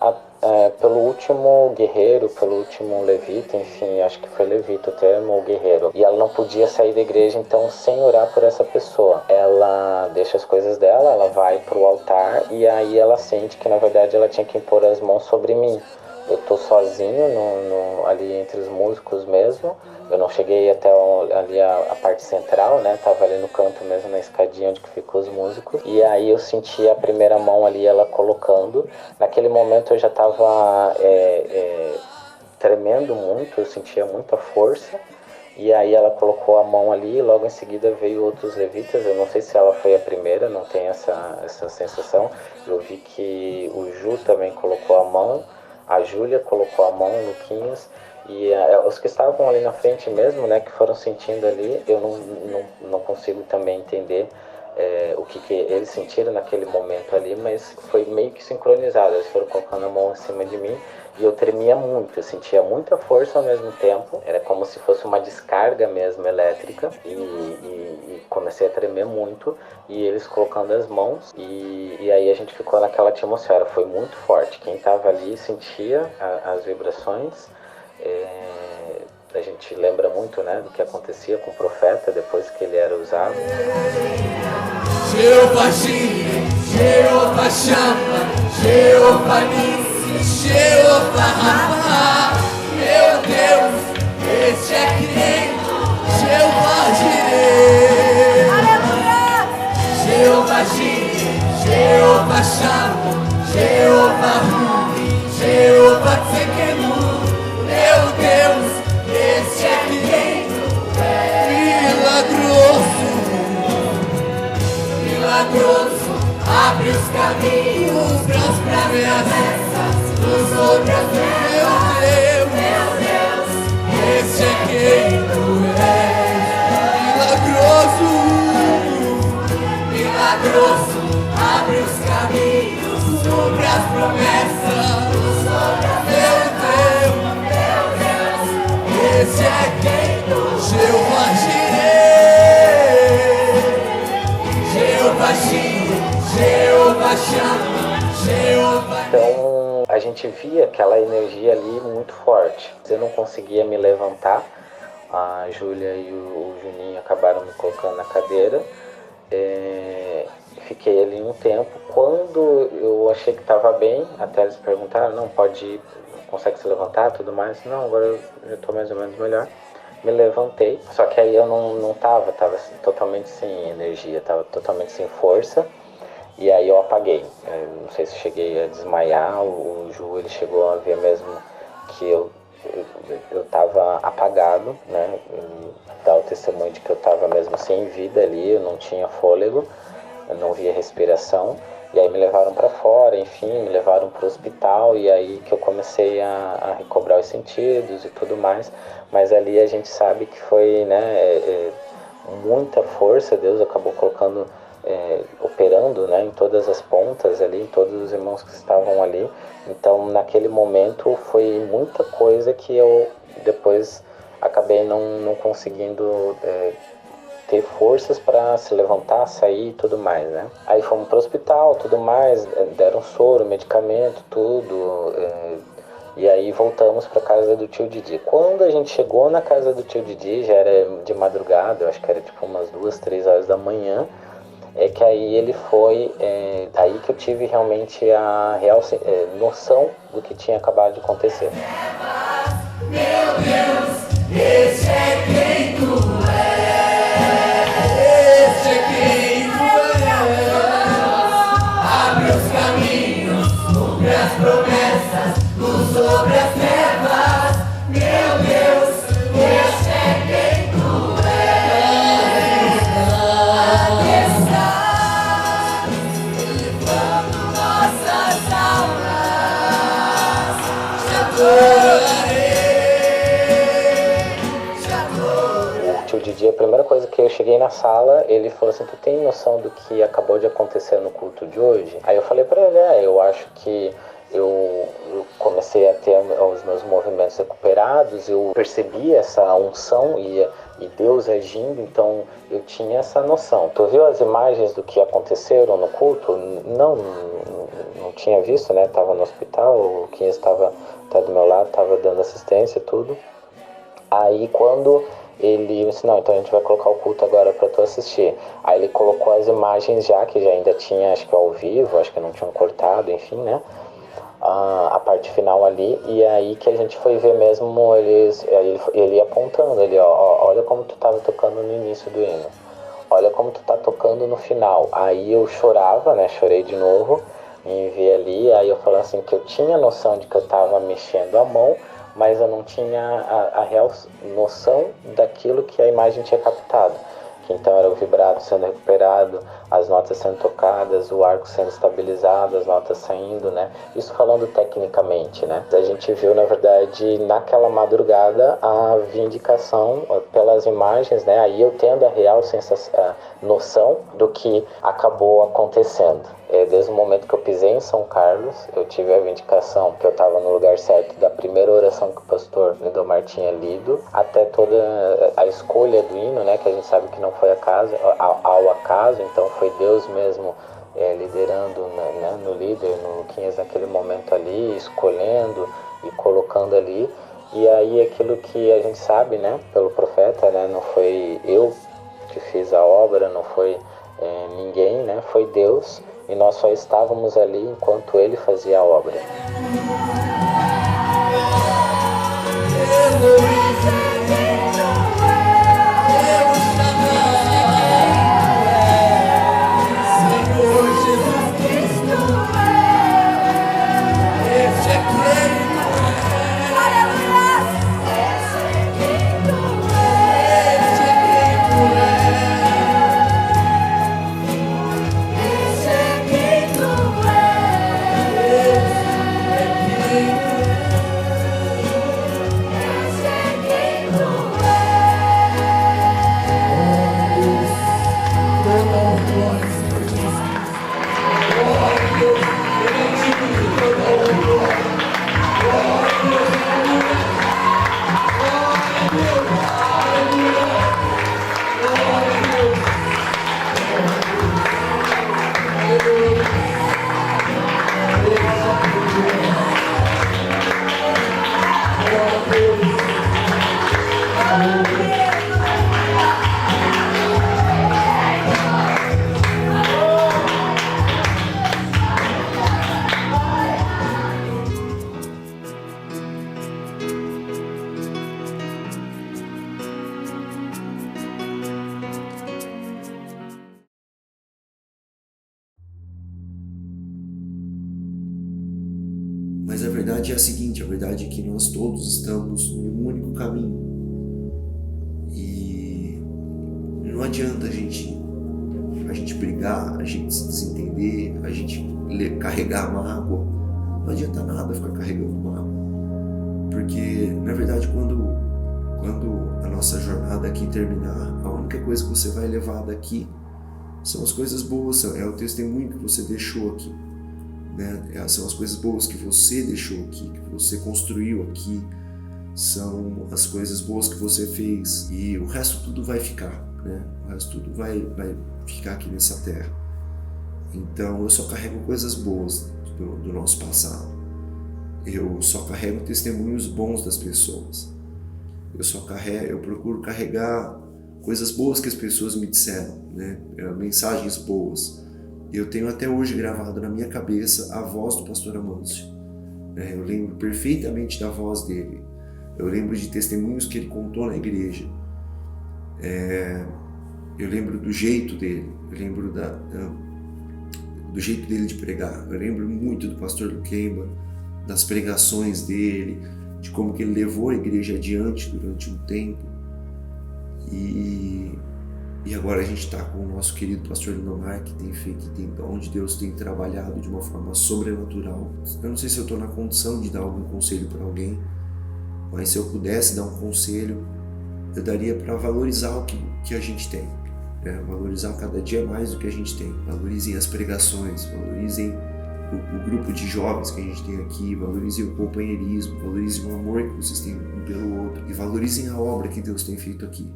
pelo último guerreiro, pelo último levita, enfim, acho que foi levita o termo, ou guerreiro. E ela não podia sair da igreja, então, sem orar por essa pessoa. Ela deixa as coisas dela, ela vai pro altar, e aí ela sente que, na verdade, ela tinha que impor as mãos sobre mim. Eu tô sozinho ali entre os músicos mesmo. Eu não cheguei até ali a parte central, né? Tava ali no canto mesmo, na escadinha onde ficam os músicos. E aí eu senti a primeira mão ali, ela colocando. Naquele momento eu já tava tremendo muito, eu sentia muita força. E aí ela colocou a mão ali, e logo em seguida veio outros levitas. Eu não sei se ela foi a primeira, não tenho essa sensação. Eu vi que o Ju também colocou a mão, a Júlia colocou a mão, o Luquinhas. E os que estavam ali na frente mesmo, né, que foram sentindo ali, eu não consigo também entender o que eles sentiram naquele momento ali, mas foi meio que sincronizado. Eles foram colocando a mão em cima de mim e eu tremia muito, eu sentia muita força ao mesmo tempo, era como se fosse uma descarga mesmo elétrica, e comecei a tremer muito, e eles colocando as mãos, e aí a gente ficou naquela atmosfera, foi muito forte. Quem estava ali sentia as vibrações. A gente lembra muito, né, do que acontecia com o profeta depois que ele era usado. Jeová Jireh, Jeová Shammah, Jeová Nissi, Jeová Rafa, meu Deus, este é quem? Jeová Jireh, aleluia! Jeová Jireh, Jeová Shammah, Jeová Rui, Jeová Tzekenu, meu Deus, este é quem? Milagroso, abre os caminhos para as promessas, nos outros, meu Deus, este é quem tu és. Milagroso, abre os caminhos sobre as promessas, meu Deus, este é quem tu és. Jeová Jireh, Jeová Shammah, Jeová. Então a gente via aquela energia ali muito forte. Eu não conseguia me levantar. A Júlia e o Juninho acabaram me colocando na cadeira. Fiquei ali um tempo. Quando eu achei que estava bem, até eles perguntaram, não, pode ir, consegue se levantar, tudo mais. Não, agora eu já estou mais ou menos melhor. me levantei, só que aí eu não tava totalmente sem energia, tava totalmente sem força, e aí eu apaguei. Eu não sei se cheguei a desmaiar, o Ju, ele chegou a ver mesmo que eu tava apagado, né, dá o testemunho de que eu tava mesmo sem vida ali, eu não tinha fôlego, eu não via respiração. E aí me levaram para fora, enfim, me levaram para o hospital, e aí que eu comecei a recobrar os sentidos e tudo mais. Mas ali a gente sabe que foi, né, muita força, Deus acabou colocando, operando, né, em todas as pontas ali, em todos os irmãos que estavam ali. Então naquele momento foi muita coisa que eu depois acabei não conseguindo ter forças para se levantar, sair e tudo mais, né? Aí fomos para o hospital, tudo mais, deram soro, medicamento, tudo, e aí voltamos para casa do tio Didi. Quando a gente chegou na casa do tio Didi, já era de madrugada, eu acho que era tipo umas 2, 3 horas da manhã, é que aí ele foi, aí que eu tive realmente a real noção do que tinha acabado de acontecer. Meu Deus, esse é quem tu és. As promessas, luz sobre as trevas, meu Deus, esse é quem tu és. Aqui está, elevando nossas almas, te adorarei. O tio Didi, a primeira coisa que eu cheguei na sala, ele falou assim: tu tem noção do que acabou de acontecer no culto de hoje? Aí eu falei pra ele, eu acho que eu comecei a ter os meus movimentos recuperados, eu percebi essa unção e Deus agindo, então eu tinha essa noção. Tu viu as imagens do que aconteceram no culto? Não tinha visto, né? Tava no hospital, o Quinhas estava do meu lado, estava dando assistência e tudo. Aí quando ele disse, não, então a gente vai colocar o culto agora para tu assistir. Aí ele colocou as imagens já, que já ainda tinha, acho que ao vivo, acho que não tinham cortado, enfim, né? A parte final ali, e aí que a gente foi ver mesmo ele apontando ali, olha como tu tava tocando no início do hino, olha como tu tá tocando no final. Aí eu chorava, né, chorei de novo em ver ali, aí eu falei assim, que eu tinha noção de que eu tava mexendo a mão, mas eu não tinha a real noção daquilo que a imagem tinha captado. Então era o vibrato sendo recuperado, as notas sendo tocadas, o arco sendo estabilizado, as notas saindo, né? Isso falando tecnicamente, né? A gente viu, na verdade, naquela madrugada, a vindicação pelas imagens, né? Aí eu tendo a real noção do que acabou acontecendo. Desde o momento que eu pisei em São Carlos, eu tive a vindicação que eu estava no lugar certo da primeira oração que o pastor Lindomar tinha lido, até toda a escolha do hino, né, que a gente sabe que não foi ao acaso, então foi Deus mesmo liderando, né, no líder, no Quinhas naquele momento ali, escolhendo e colocando ali. E aí aquilo que a gente sabe, né, pelo profeta, né, não foi eu que fiz a obra, não foi ninguém, né, foi Deus. E nós só estávamos ali enquanto ele fazia a obra. verdade é a seguinte, a verdade é que nós todos estamos num único caminho. E não adianta a gente brigar, a gente se desentender, a gente carregar mágoa. Não adianta nada ficar carregando mágoa. Porque, na verdade, quando a nossa jornada aqui terminar, a única coisa que você vai levar daqui são as coisas boas, é o testemunho que você deixou aqui, né? São as coisas boas que você deixou aqui, que você construiu aqui, são as coisas boas que você fez, e o resto tudo vai ficar, né? O resto tudo vai ficar aqui nessa terra. Então eu só carrego coisas boas do nosso passado, eu só carrego testemunhos bons das pessoas, eu procuro carregar coisas boas que as pessoas me disseram, né? Mensagens boas. Eu tenho até hoje gravado na minha cabeça a voz do pastor Amâncio. Eu lembro perfeitamente da voz dele. Eu lembro de testemunhos que ele contou na igreja. Eu lembro do jeito dele. Eu lembro do jeito dele de pregar. Eu lembro muito do pastor Luquemba, das pregações dele, de como que ele levou a igreja adiante durante um tempo. E agora a gente está com o nosso querido pastor Lindomar, onde Deus tem trabalhado de uma forma sobrenatural. Eu não sei se eu estou na condição de dar algum conselho para alguém, mas se eu pudesse dar um conselho, eu daria para valorizar o que a gente tem, né? Valorizar cada dia mais o que a gente tem. Valorizem as pregações, valorizem o grupo de jovens que a gente tem aqui, valorizem o companheirismo, valorizem o amor que vocês têm um pelo outro e valorizem a obra que Deus tem feito aqui.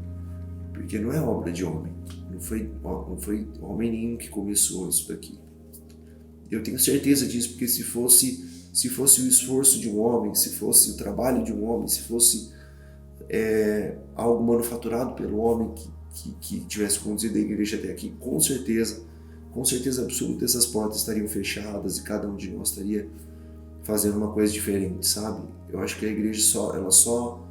Porque não é obra de homem, não foi homem nenhum que começou isso daqui. Eu tenho certeza disso, porque se fosse o esforço de um homem, se fosse o trabalho de um homem, se fosse algo manufaturado pelo homem que tivesse conduzido a igreja até aqui, com certeza absoluta, essas portas estariam fechadas e cada um de nós estaria fazendo uma coisa diferente, sabe? Eu acho que a igreja só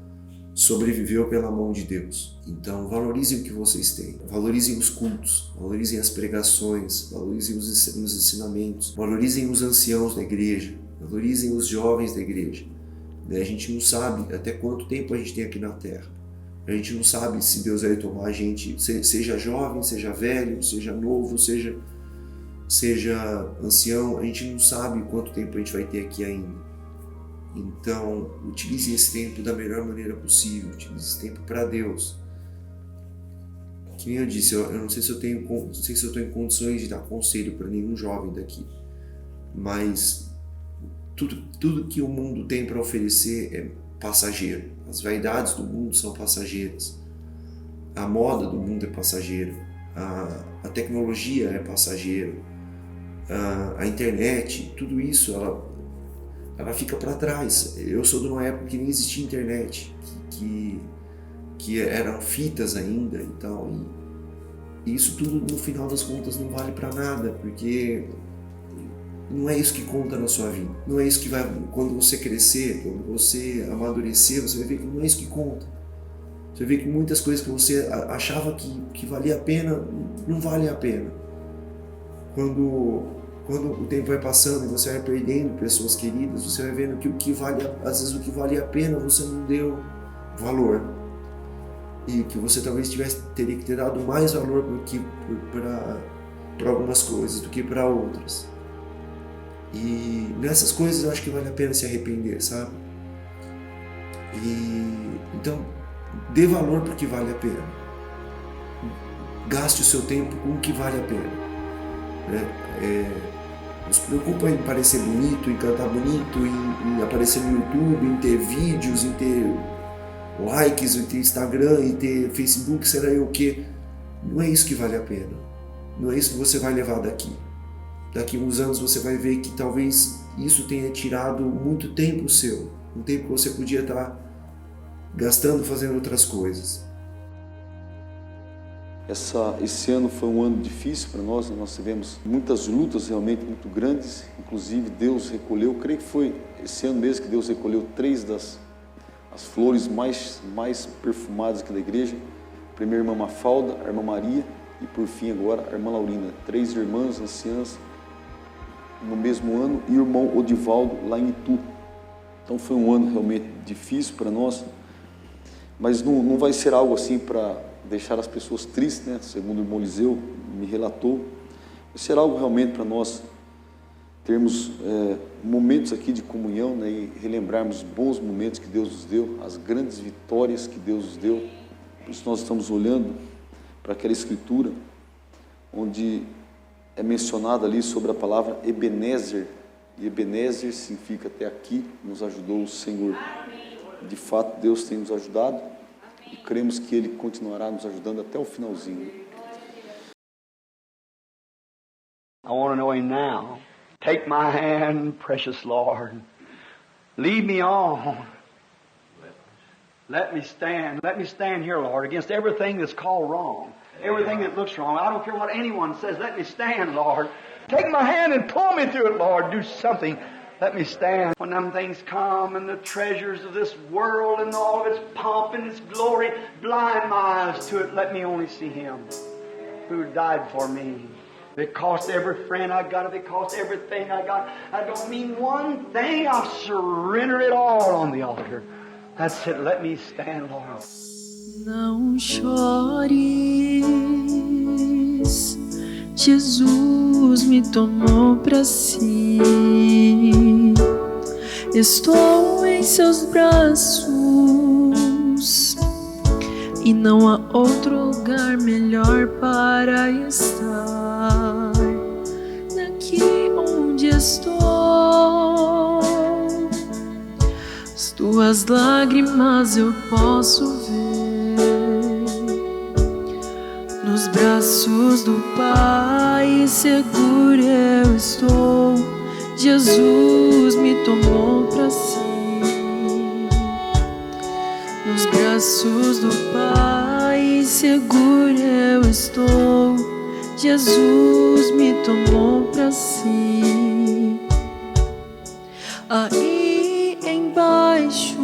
sobreviveu pela mão de Deus. Então valorizem o que vocês têm, valorizem os cultos, valorizem as pregações, valorizem os ensinamentos, valorizem os anciãos da igreja, valorizem os jovens da igreja. A gente não sabe até quanto tempo a gente tem aqui na terra. A gente não sabe se Deus vai tomar a gente, seja jovem, seja velho, seja novo, seja ancião, a gente não sabe quanto tempo a gente vai ter aqui ainda. Então, utilize esse tempo da melhor maneira possível, utilize esse tempo para Deus. Que nem eu disse, eu não sei se eu estou em condições de dar conselho para nenhum jovem daqui, mas tudo que o mundo tem para oferecer é passageiro. As vaidades do mundo são passageiras. A moda do mundo é passageira. A tecnologia é passageira. A internet, tudo isso, ela fica para trás. Eu sou de uma época que nem existia internet, que eram fitas ainda e tal. E isso tudo, no final das contas, não vale para nada, porque não é isso que conta na sua vida. Não é isso que vai, quando você crescer, quando você amadurecer, você vai ver que não é isso que conta. Você vai ver que muitas coisas que você achava que valia a pena, não valem a pena. Quando o tempo vai passando e você vai perdendo pessoas queridas, você vai vendo que às vezes o que valia a pena você não deu valor. E que você talvez teria que ter dado mais valor para algumas coisas do que para outras. E nessas coisas eu acho que vale a pena se arrepender, sabe? Então, dê valor para o que vale a pena. Gaste o seu tempo com o que vale a pena. Não se preocupa em parecer bonito, em cantar bonito, em aparecer no YouTube, em ter vídeos, em ter likes, em ter Instagram, em ter Facebook, será eu o quê? Não é isso que vale a pena. Não é isso que você vai levar daqui. Daqui a uns anos você vai ver que talvez isso tenha tirado muito tempo seu, um tempo que você podia estar gastando fazendo outras coisas. Esse ano foi um ano difícil para nós tivemos muitas lutas realmente muito grandes, inclusive Deus recolheu, creio que foi esse ano mesmo que Deus recolheu 3 das flores mais perfumadas aqui da igreja. Primeiro a irmã Mafalda, a irmã Maria e por fim agora a irmã Laurina, 3 irmãs anciãs no mesmo ano, e o irmão Odivaldo lá em Itu. Então foi um ano realmente difícil para nós, mas não vai ser algo assim para deixar as pessoas tristes, né? Segundo o irmão Eliseu me relatou, vai ser algo realmente para nós termos momentos aqui de comunhão, né? E relembrarmos os bons momentos que Deus nos deu, as grandes vitórias que Deus nos deu. Por isso nós estamos olhando para aquela escritura onde é mencionado ali sobre a palavra Ebenezer, e Ebenezer significa até aqui nos ajudou o Senhor. De fato, Deus tem nos ajudado e cremos que Ele continuará nos ajudando até o finalzinho. I want to know Him now. Take my hand, precious Lord. Lead me on. Let me stand. Let me stand here, Lord, against everything that's called wrong. Everything that looks wrong. I don't care what anyone says. Let me stand, Lord. Take my hand and pull me through it, Lord. Do something. Let me stand. When them things come and the treasures of this world and all of its pomp and its glory blind my eyes to it, let me only see Him who died for me. If it cost every friend I got, if it cost everything I got, I don't mean one thing. I'll surrender it all on the altar. That's it. Let me stand, Lord. Não chores, Jesus me tomou para si. Estou em seus braços e não há outro lugar melhor para estar. Daqui onde estou, as tuas lágrimas eu posso ver. Nos braços do Pai seguro eu estou. Jesus me tomou para si. Nos braços do Pai seguro eu estou. Jesus me tomou para si. Aí embaixo,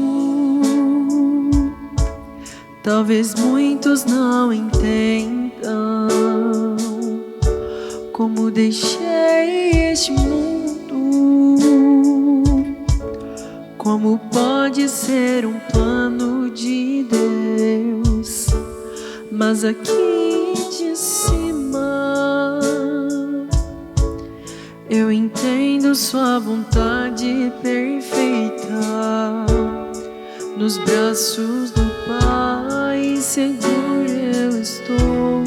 talvez muitos não entendam como deixei este mundo, como pode ser um plano de Deus, mas aqui de cima eu entendo sua vontade perfeita. Nos braços do Pai seguro eu estou.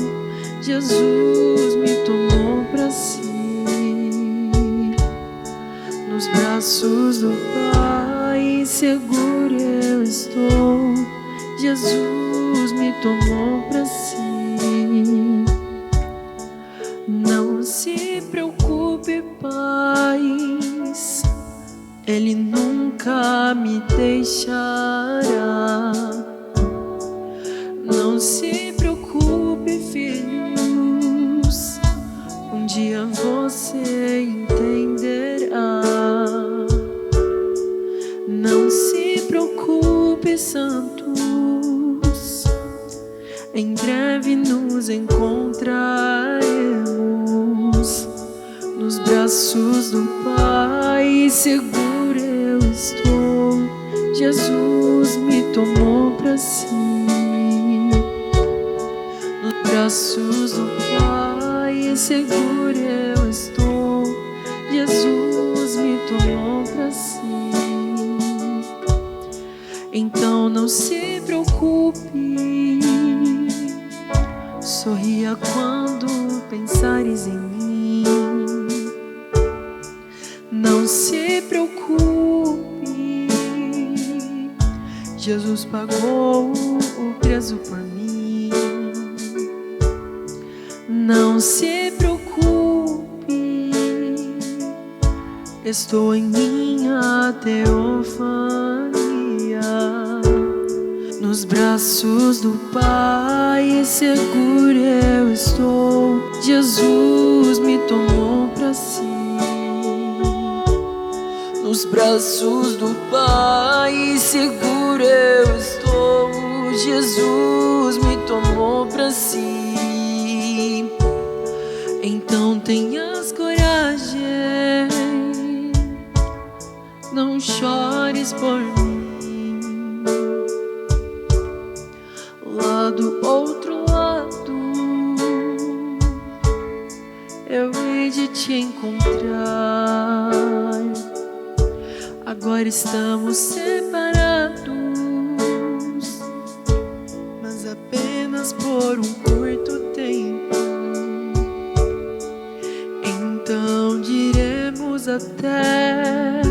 Jesus me tomou para si. Nos braços do Pai seguro eu estou. Jesus me tomou para si. Não se preocupe, pais, Ele nunca me deixará. Não se preocupe, filhos, um dia você entenderá. Não se preocupe, santos, em breve nos encontraremos. Nos braços do Pai seguro eu estou. Jesus me tomou para si. Nos braços do Pai seguro eu estou. Jesus me tomou para si. Então não se preocupe, sorria quando pensares em mim. Não se preocupe, Jesus pagou o preço por mim. Não se preocupe, estou em minha teofania. Nos braços do Pai seguro eu estou. Jesus me tomou para si. Nos braços do Pai seguro eu estou. Jesus me tomou para si. Então tenhas coragem, não chores por mim. Lá do outro lado eu hei de te encontrar. Agora estamos separados, mas apenas por um curto tempo. Então diremos até,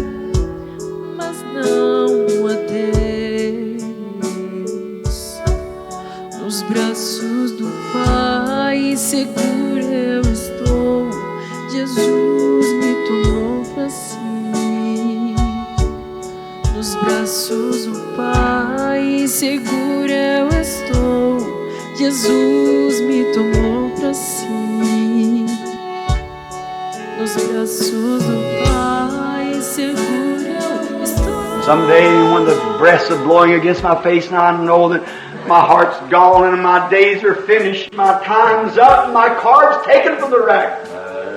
mas não adeus. Nos braços do Pai seguro eu estou. Jesus me tomou pra si. Nos braços do Pai seguro eu estou. Jesus me tomou pra si. Nos braços do Pai seguro eu estou. Someday when the breaths are blowing against my face and I know that my heart's gone and my days are finished, my time's up, and my card's taken from the rack,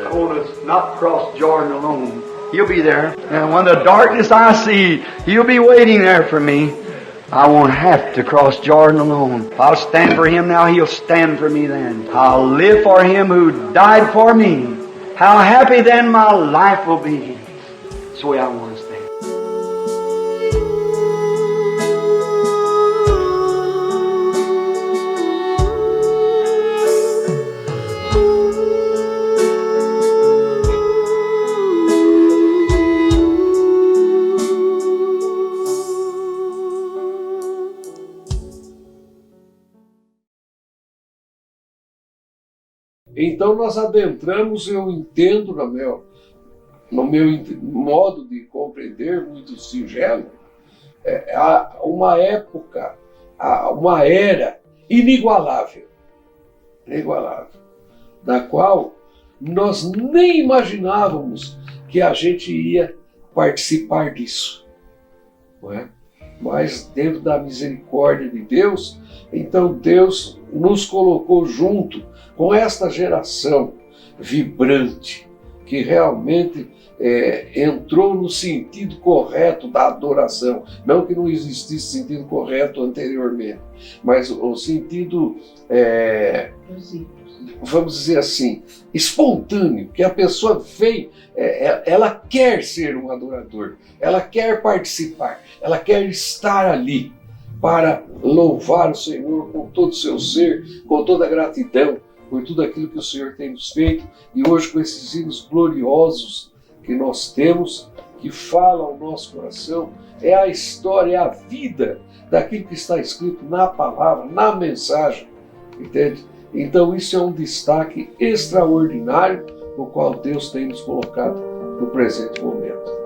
I want to not cross Jordan alone. He'll be there. And when the darkness I see, He'll be waiting there for me. I won't have to cross Jordan alone. If I'll stand for Him now, He'll stand for me then. I'll live for Him who died for me. How happy then my life will be. That's the way I want to stand. Então nós adentramos, eu entendo no meu modo de compreender muito singelo, uma época, uma era inigualável, da qual nós nem imaginávamos que a gente ia participar disso, não é? Mas dentro da misericórdia de Deus, então Deus nos colocou junto com esta geração vibrante, que realmente entrou no sentido correto da adoração. Não que não existisse sentido correto anteriormente, mas o sentido, vamos dizer assim, espontâneo, que a pessoa vem, ela quer ser um adorador, ela quer participar, ela quer estar ali para louvar o Senhor com todo o seu ser, com toda a gratidão por tudo aquilo que o Senhor tem nos feito, e hoje com esses hinos gloriosos que nós temos, que falam ao nosso coração, é a história, é a vida daquilo que está escrito na palavra, na mensagem, entende? Então isso é um destaque extraordinário no qual Deus tem nos colocado no presente momento.